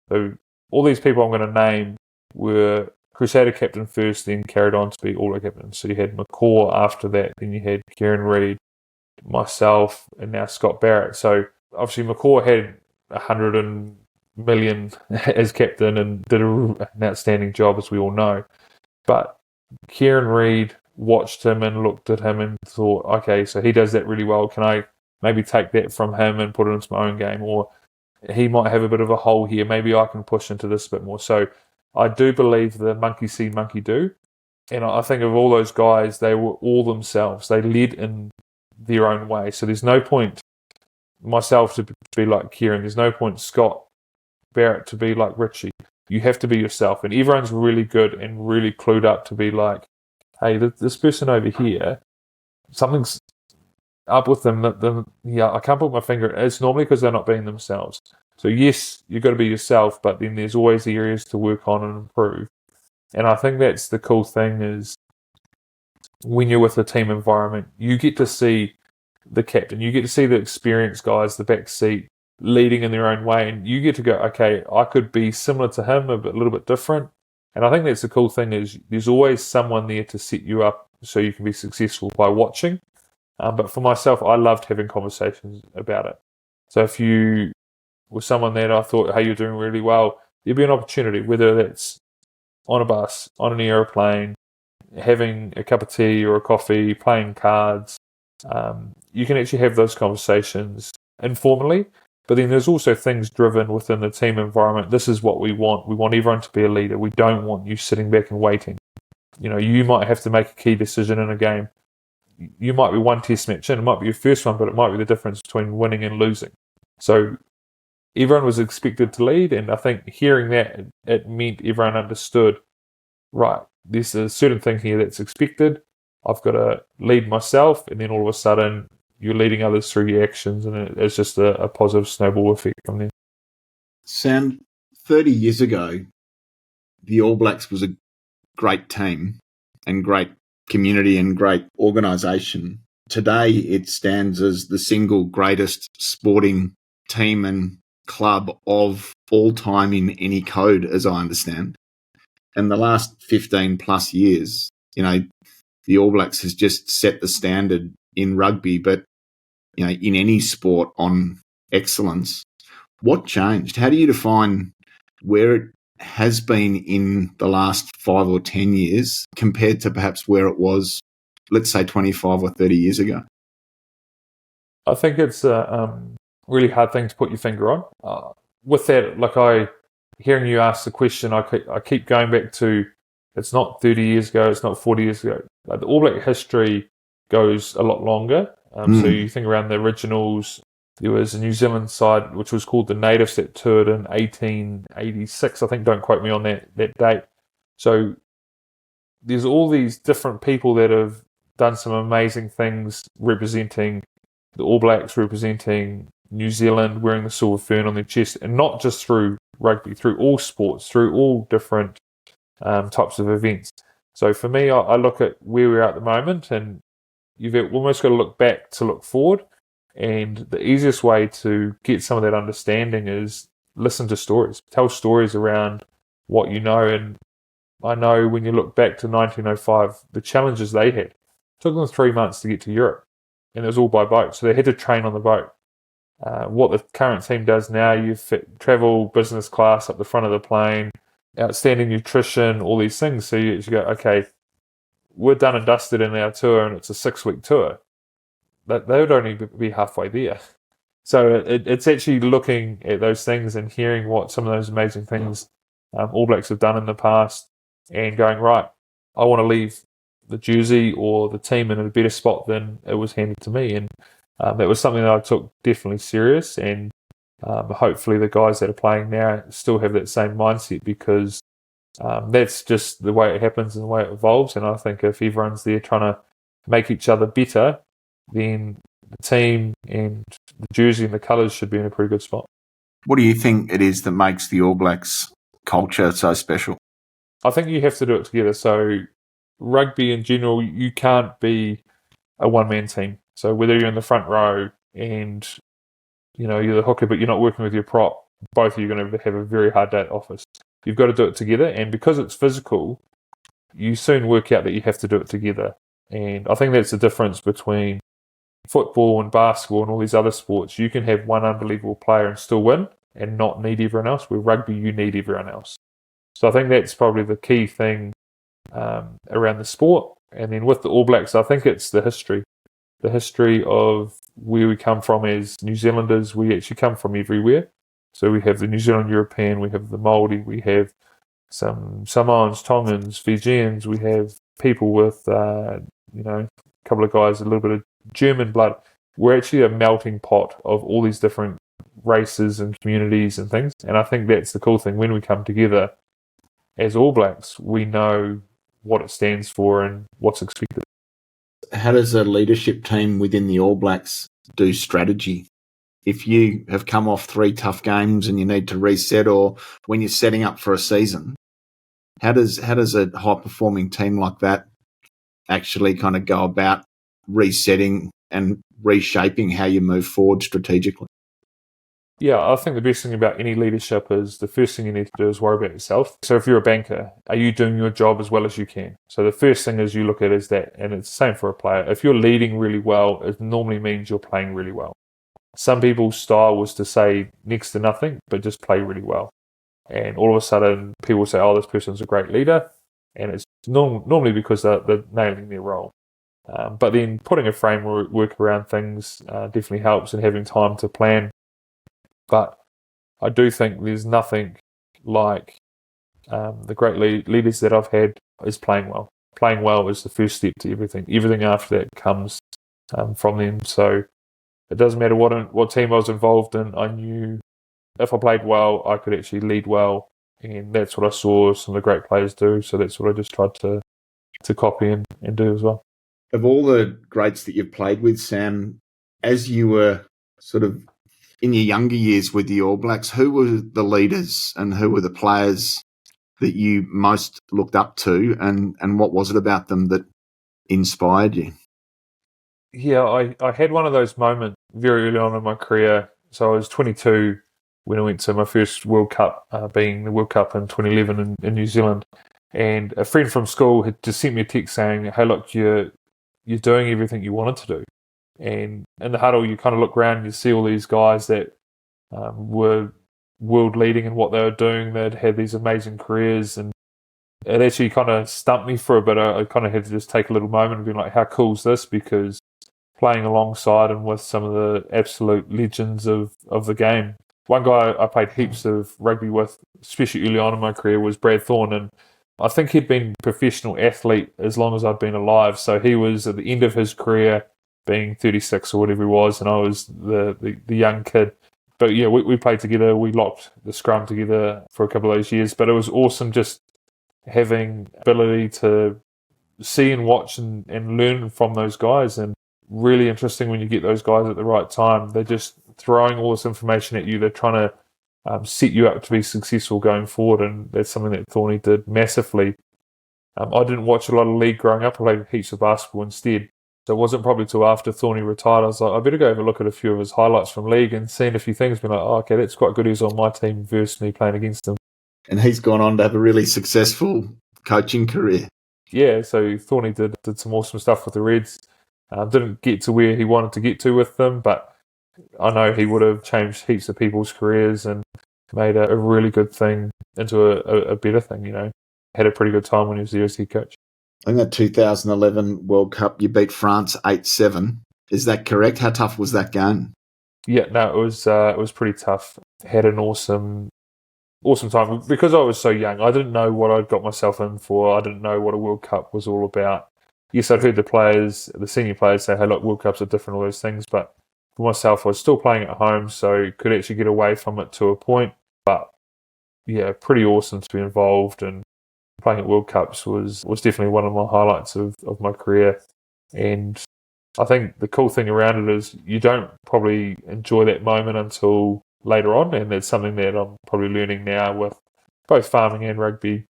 So all these people I'm going to name were Crusader captain first, then carried on to be All Black captain. So you had McCaw after that, then you had Kieran Reid, myself, and now Scott Barrett. So obviously McCaw had 100 million as captain and did an outstanding job, as we all know. But Kieran Reid watched him and looked at him and thought, okay, so he does that really well. Can I maybe take that from him and put it into my own game? Or he might have a bit of a hole here. Maybe I can push into this a bit more. So I do believe the monkey see, monkey do. And I think of all those guys, they were all themselves. They led in their own way. So there's no point myself to be like Kieran. There's no point Scott Barrett to be like Richie. You have to be yourself. And everyone's really good and really clued up to be like, hey, this person over here, something's up with them. I can't put my finger. It's normally because they're not being themselves. So yes, you've got to be yourself, but then there's always the areas to work on and improve. And I think that's the cool thing is when you're with a team environment, you get to see the captain, you get to see the experienced guys, the back seat, leading in their own way, and you get to go, okay, I could be similar to him, a little bit different. And I think that's the cool thing is there's always someone there to set you up so you can be successful by watching. But for myself, I loved having conversations about it. So if you were someone that I thought, hey, you're doing really well, there'd be an opportunity, whether that's on a bus, on an aeroplane, having a cup of tea or a coffee, playing cards. You can actually have those conversations informally, but then there's also things driven within the team environment. This is what we want. We want everyone to be a leader. We don't want you sitting back and waiting. You might have to make a key decision in a game. You might be one test match in, it might be your first one, but it might be the difference between winning and losing. So everyone was expected to lead, and I think hearing that, it meant everyone understood, right, there's a certain thing here that's expected. I've got to lead myself, and then all of a sudden you're leading others through your actions, and it's just a positive snowball effect from there. Sam, 30 years ago, the All Blacks was a great team and great community and great organisation. Today, it stands as the single greatest sporting team and club of all time in any code, as I understand. And the last 15 plus years, the All Blacks has just set the standard in rugby, but, in any sport on excellence. What changed? How do you define where it has been in the last 5 or 10 years compared to perhaps where it was, let's say, 25 or 30 years ago? I think it's a really hard thing to put your finger on. With that, hearing you ask the question, I keep going back to, it's not 30 years ago, it's not 40 years ago. The All Black history goes a lot longer. So you think around the originals, there was a New Zealand side which was called the Natives that toured in 1886. I think, don't quote me on that date. So there's all these different people that have done some amazing things representing the All Blacks, representing New Zealand, wearing the silver fern on their chest, and not just through rugby, through all sports, through all different types of events. So for me, I look at where we're at the moment, and you've almost got to look back to look forward. And the easiest way to get some of that understanding is listen to stories. Tell stories around what you know. And I know when you look back to 1905, the challenges they had. It took them 3 months to get to Europe, and it was all by boat. So they had to train on the boat. What the current team does now, you travel business class up the front of the plane, outstanding nutrition, all these things. So you go, okay, we're done and dusted in our tour, and it's a 6-week tour. They would only be halfway there. So it's actually looking at those things and hearing what some of those amazing things All Blacks have done in the past, and going, right, I want to leave the jersey or the team in a better spot than it was handed to me. And that was something that I took definitely serious, and hopefully the guys that are playing now still have that same mindset, because that's just the way it happens and the way it evolves. And I think if everyone's there trying to make each other better, then the team and the jersey and the colours should be in a pretty good spot. What do you think it is that makes the All Blacks culture so special? I think you have to do it together. So rugby in general, you can't be a one-man team. So whether you're in the front row and you're the hooker, but you're not working with your prop, both of you are going to have a very hard day at office. You've got to do it together, and because it's physical, you soon work out that you have to do it together. And I think that's the difference between football and basketball and all these other sports. You can have one unbelievable player and still win and not need everyone else. With rugby, you need everyone else. So I think that's probably the key thing around the sport. And then with the All Blacks, I think it's the history of where we come from as New Zealanders. We actually come from everywhere. So we have the New Zealand European, we have the Māori, we have some Samoans, Tongans, Fijians, we have people with, a couple of guys, a little bit of German blood. We're actually a melting pot of all these different races and communities and things. And I think that's the cool thing. When we come together as All Blacks, we know what it stands for and what's expected. How does a leadership team within the All Blacks do strategy? If you have come off 3 tough games and you need to reset, or when you're setting up for a season, how does a high-performing team like that actually kind of go about resetting and reshaping how you move forward strategically? Yeah, I think the best thing about any leadership is the first thing you need to do is worry about yourself. So if you're a banker, are you doing your job as well as you can? So the first thing is you look at is that, and it's the same for a player. If you're leading really well, it normally means you're playing really well. Some people's style was to say next to nothing, but just play really well. and all of a sudden people say, oh, this person's a great leader, and it's normally because they're nailing their role. But then putting a framework around things definitely helps, and having time to plan. But I do think there's nothing like the great leaders that I've had is playing well. Playing well is the first step to everything. Everything after that comes from them. So it doesn't matter what team I was involved in. I knew if I played well, I could actually lead well, and that's what I saw some of the great players do. So that's what I just tried to copy and do as well. Of all the greats that you've played with, Sam, as you were sort of in your younger years with the All Blacks, who were the leaders and who were the players that you most looked up to, and what was it about them that inspired you? Yeah, I had one of those moments very early on in my career. So I was 22 when I went to my first World Cup, being the World Cup in 2011 in New Zealand. And a friend from school had just sent me a text saying, hey, look, you're doing everything you wanted to do. And in the huddle, you kind of look around and you see all these guys that were world leading in what they were doing. They'd had these amazing careers, and it actually kind of stumped me for a bit. I kind of had to just take a little moment and be like, how cool is this? Because playing alongside and with some of the absolute legends of the game. One guy I played heaps of rugby with, especially early on in my career, was Brad Thorne, and I think he'd been a professional athlete as long as I'd been alive. So he was at the end of his career, being 36 or whatever he was, and I was the young kid. But yeah, we played together. We locked the scrum together for a couple of those years. But it was awesome just having ability to see and watch and learn from those guys. And really interesting when you get those guys at the right time. They're just throwing all this information at you. They're trying to set you up to be successful going forward. And that's something that Thorny did massively. I didn't watch a lot of league growing up. I played heaps of basketball instead. So it wasn't probably till after Thorny retired, I was like, I better go have a look at a few of his highlights from league and seeing a few things. Be like, oh, okay, that's quite good. He was on my team versus me playing against him. And he's gone on to have a really successful coaching career. Yeah, so Thorny did some awesome stuff with the Reds. Didn't get to where he wanted to get to with them, but I know he would have changed heaps of people's careers and made a really good thing into a better thing, you know. Had a pretty good time when he was there as head coach. I think that 2011 World Cup, you beat France 8-7. Is that correct? How tough was that game? Yeah, no, it was pretty tough. Had an awesome time. Because I was so young, I didn't know what I'd got myself in for. I didn't know what a World Cup was all about. Yes, I'd heard the senior players say, hey, look, World Cups are different, all those things. But for myself, I was still playing at home, so could actually get away from it to a point. But yeah, pretty awesome to be involved, and playing at World Cups was definitely one of my highlights of my career. And I think the cool thing around it is you don't probably enjoy that moment until later on, and that's something that I'm probably learning now with both farming and rugby.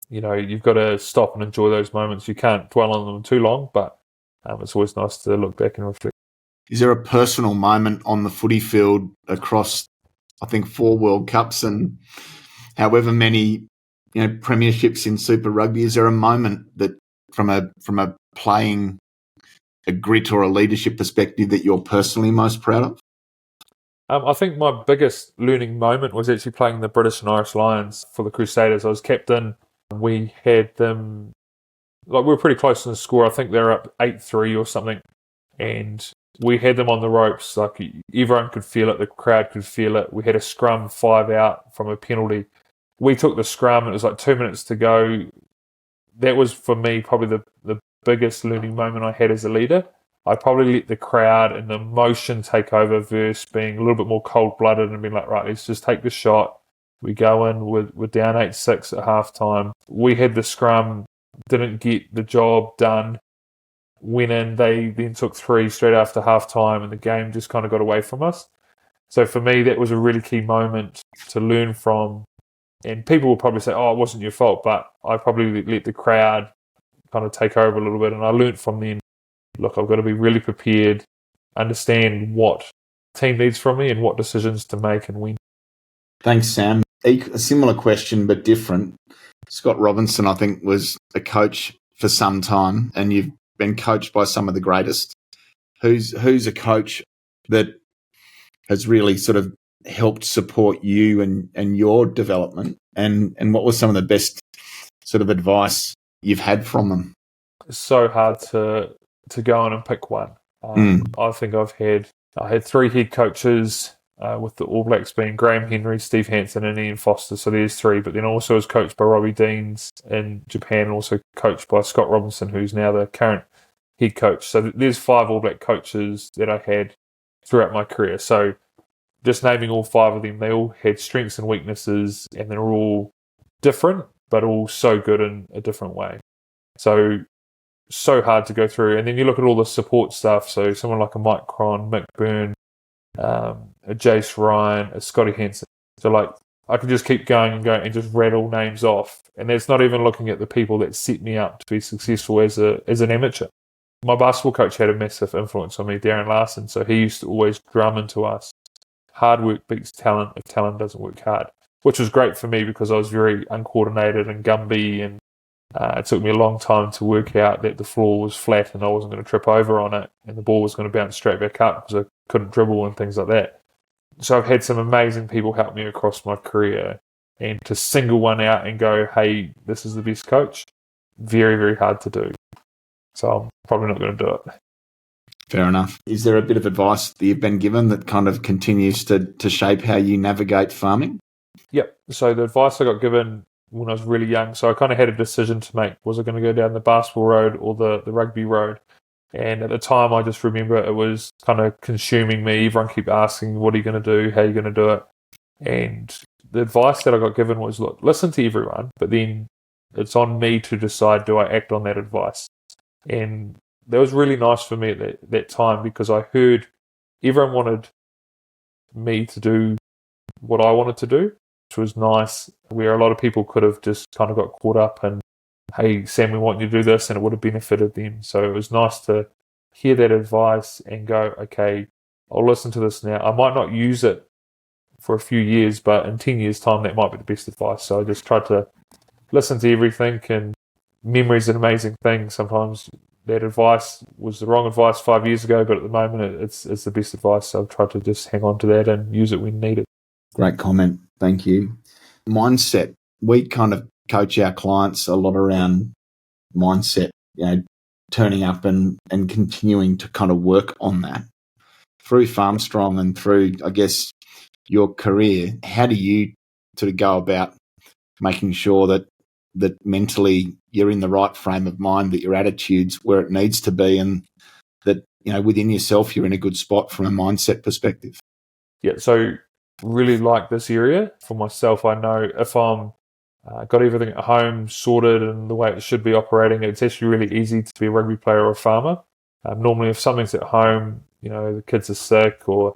You know, you've got to stop and enjoy those moments. You can't dwell on them too long, but it's always nice to look back and reflect. Is there a personal moment on the footy field across, I think, 4 World Cups and however many premierships in Super Rugby? Is there a moment that, from a playing, a grit or a leadership perspective, that you're personally most proud of? I think my biggest learning moment was actually playing the British and Irish Lions for the Crusaders. I was captain. We had them, we were pretty close in the score. I think they were up 8-3 or something. And we had them on the ropes. Everyone could feel it. The crowd could feel it. We had a scrum 5 out from a penalty. We took the scrum. It was 2 minutes to go. That was, for me, probably the biggest learning moment I had as a leader. I probably let the crowd and the emotion take over versus being a little bit more cold-blooded and being like, right, let's just take the shot. We go in, we're down 8-6 at halftime. We had the scrum, didn't get the job done. Went in, they then took 3 straight after halftime, and the game just kind of got away from us. So for me, that was a really key moment to learn from. And people will probably say, oh, it wasn't your fault, but I probably let the crowd kind of take over a little bit. And I learned from them, look, I've got to be really prepared, understand what the team needs from me and what decisions to make and when. Thanks, Sam. A similar question, but different. Scott Robinson, I think, was a coach for some time, and you've been coached by some of the greatest. Who's a coach that has really sort of helped support you and your development? And what was some of the best sort of advice you've had from them? It's so hard to go on and pick one. I think I had three head coaches with the All Blacks being Graham Henry, Steve Hansen, and Ian Foster. So there's three. But then also was coached by Robbie Deans in Japan, and also coached by Scott Robinson, who's now the current head coach. So there's 5 All Black coaches that I had throughout my career. So just naming all 5 of them, they all had strengths and weaknesses, and they're all different, but all so good in a different way. So hard to go through. And then you look at all the support stuff. So someone like a Mike Cron, Mick Byrne, a Jace Ryan, a Scotty Hansen. So like I could just keep going and just rattle names off. And that's not even looking at the people that set me up to be successful as an amateur. My basketball coach had a massive influence on me, Darren Larson. So he used to always drum into us, hard work beats talent if talent doesn't work hard, which was great for me because I was very uncoordinated and Gumby, and it took me a long time to work out that the floor was flat and I wasn't going to trip over on it and the ball was going to bounce straight back up because I couldn't dribble and things like that. So I've had some amazing people help me across my career, and to single one out and go, hey, this is the best coach, very, very hard to do. So I'm probably not going to do it. Fair enough. Is there a bit of advice that you've been given that kind of continues to shape how you navigate farming? Yep. So the advice I got given when I was really young, so I kind of had a decision to make. Was I going to go down the basketball road or the rugby road? And at the time, I just remember it was kind of consuming me. Everyone kept asking, what are you going to do? How are you going to do it? And the advice that I got given was, look, listen to everyone, but then it's on me to decide, do I act on that advice? And that was really nice for me at that time, because I heard everyone wanted me to do what I wanted to do, which was nice, where a lot of people could have just kind of got caught up in, hey, Sam, we want you to do this, and it would have benefited them. So it was nice to hear that advice and go, okay, I'll listen to this now. I might not use it for a few years, but in 10 years' time, that might be the best advice. So I just tried to listen to everything, and memory is an amazing thing. Sometimes that advice was the wrong advice 5 years ago, but at the moment it's the best advice. So I've tried to just hang on to that and use it when needed. Great comment. Thank you. Mindset. We kind of coach our clients a lot around mindset, turning up and continuing to kind of work on that. Through Farmstrong and through, I guess, your career, how do you sort of go about making sure that mentally you're in the right frame of mind, that your attitude's where it needs to be, and that, within yourself you're in a good spot from a mindset perspective? Yeah, so really like this area. For myself, I know if I'm got everything at home sorted and the way it should be operating, it's actually really easy to be a rugby player or a farmer. Normally, if something's at home, the kids are sick or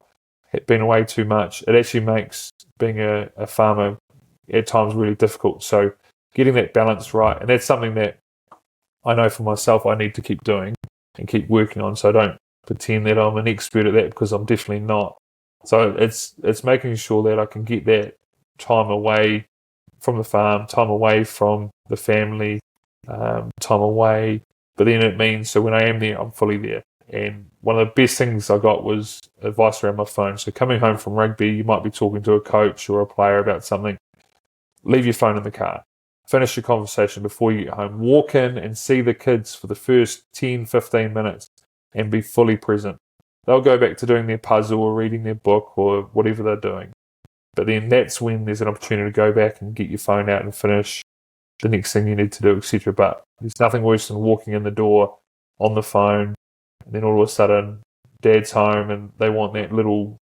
been away too much, it actually makes being a farmer at times really difficult. So getting that balance right, and that's something that I know for myself I need to keep doing and keep working on, so I don't pretend that I'm an expert at that, because I'm definitely not. So it's making sure that I can get that time away from the farm, time away from the family, time away. But then it means, so when I am there, I'm fully there. And one of the best things I got was advice around my phone. So coming home from rugby, you might be talking to a coach or a player about something. Leave your phone in the car. Finish your conversation before you get home. Walk in and see the kids for the first 10, 15 minutes and be fully present. They'll go back to doing their puzzle or reading their book or whatever they're doing. But then that's when there's an opportunity to go back and get your phone out and finish the next thing you need to do, etc. But there's nothing worse than walking in the door on the phone, and then all of a sudden dad's home and they want that little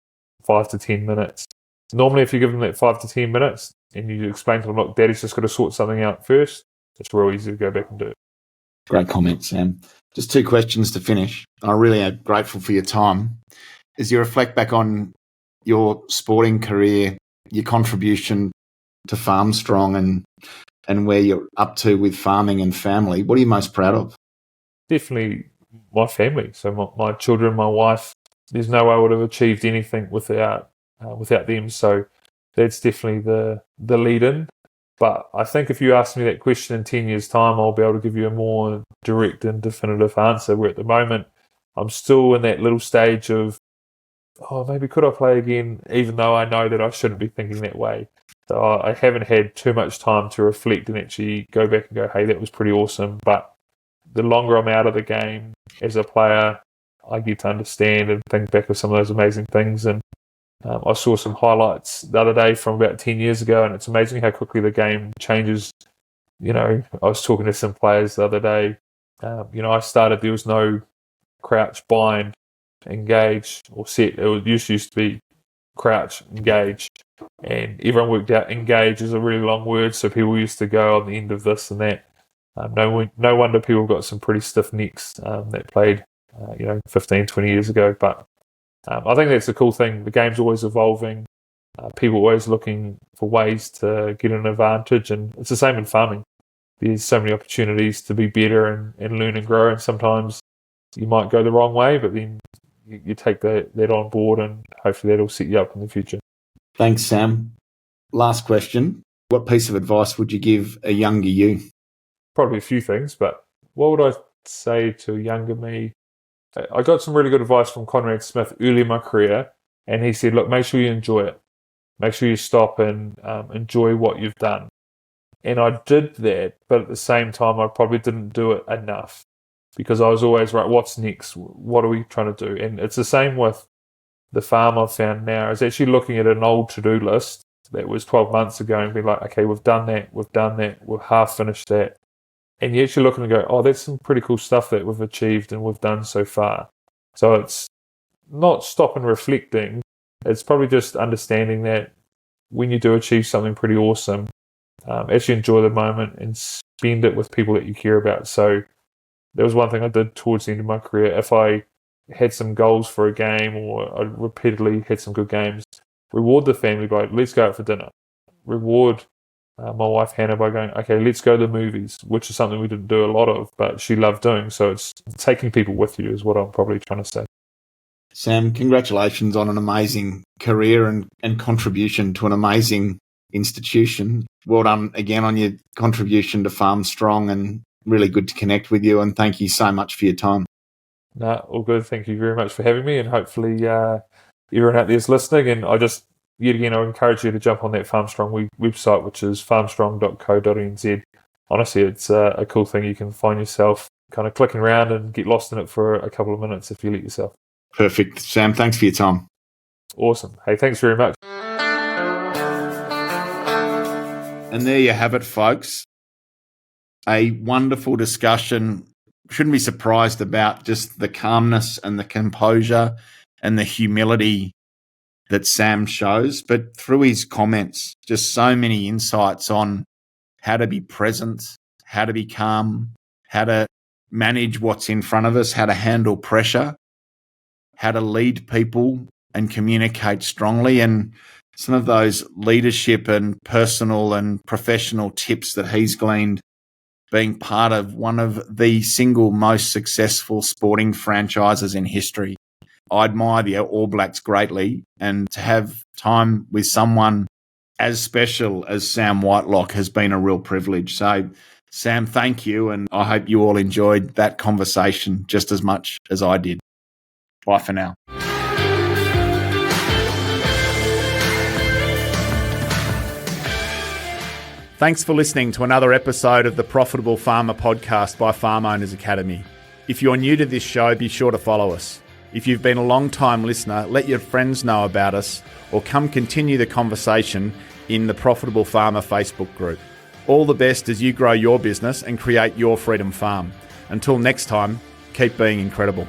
5 to 10 minutes. Normally, if you give them that 5 to 10 minutes and you explain to them, look, daddy's just got to sort something out first, it's real easy to go back and do it. Great comment, Sam. Just 2 questions to finish. I really am grateful for your time. As you reflect back on your sporting career, your contribution to Farmstrong and where you're up to with farming and family, what are you most proud of? Definitely my family. So my children, my wife, there's no way I would have achieved anything without them. So that's definitely the lead-in. But I think if you ask me that question in 10 years' time, I'll be able to give you a more direct and definitive answer, where at the moment I'm still in that little stage of oh, maybe could I play again, even though I know that I shouldn't be thinking that way. So I haven't had too much time to reflect and actually go back and go, hey, that was pretty awesome. But the longer I'm out of the game as a player, I get to understand and think back of some of those amazing things. And I saw some highlights the other day from about 10 years ago, and it's amazing how quickly the game changes. I was talking to some players the other day. I started, there was no crouch, bind, engage, or set. It used to be crouch, engage, and everyone worked out engage is a really long word, so people used to go on the end of this and that. No wonder people got some pretty stiff necks that played 15, 20 years ago. But I think that's the cool thing. The game's always evolving. People always looking for ways to get an advantage, and it's the same in farming. There's so many opportunities to be better and learn and grow, and sometimes you might go the wrong way, but then you take that on board, and hopefully that'll set you up in the future. Thanks, Sam. Last question. What piece of advice would you give a younger you? Probably a few things, but what would I say to a younger me? I got some really good advice from Conrad Smith early in my career, and he said, look, make sure you enjoy it. Make sure you stop and enjoy what you've done. And I did that, but at the same time, I probably didn't do it enough because I was always, right, what's next? What are we trying to do? And it's the same with the farm I've found now. Is actually looking at an old to-do list that was 12 months ago and be like, okay, we've done that, we've half finished that. And you're actually looking and go, oh, that's some pretty cool stuff that we've achieved and we've done so far. So it's not stopping reflecting. It's probably just understanding that when you do achieve something pretty awesome, actually enjoy the moment and spend it with people that you care about. So there was one thing I did towards the end of my career. If I had some goals for a game or I repeatedly had some good games, reward the family by, let's go out for dinner. Reward my wife Hannah by going, okay, let's go to the movies, which is something we didn't do a lot of, but she loved doing. So it's taking people with you is what I'm probably trying to say. Sam, congratulations on an amazing career and contribution to an amazing institution. Well done again on your contribution to Farm Strong, and really good to connect with you, and thank you so much for your time. No, all good. Thank you very much for having me, and hopefully everyone out there is listening. And I just, yet again, I encourage you to jump on that Farm Strong website, which is farmstrong.co.nz. Honestly, it's a cool thing. You can find yourself kind of clicking around and get lost in it for a couple of minutes if you let yourself. Perfect. Sam, thanks for your time. Awesome. Hey, thanks very much. And there you have it, folks. A wonderful discussion. Shouldn't be surprised about just the calmness and the composure and the humility that Sam shows, but through his comments, just so many insights on how to be present, how to be calm, how to manage what's in front of us, how to handle pressure, how to lead people and communicate strongly, and some of those leadership and personal and professional tips that he's gleaned being part of one of the single most successful sporting franchises in history. I admire the All Blacks greatly, and to have time with someone as special as Sam Whitelock has been a real privilege. So, Sam, thank you, and I hope you all enjoyed that conversation just as much as I did. Bye for now. Thanks for listening to another episode of the Profitable Farmer podcast by Farm Owners Academy. If you're new to this show, be sure to follow us. If you've been a long-time listener, let your friends know about us, or come continue the conversation in the Profitable Farmer Facebook group. All the best as you grow your business and create your freedom farm. Until next time, keep being incredible.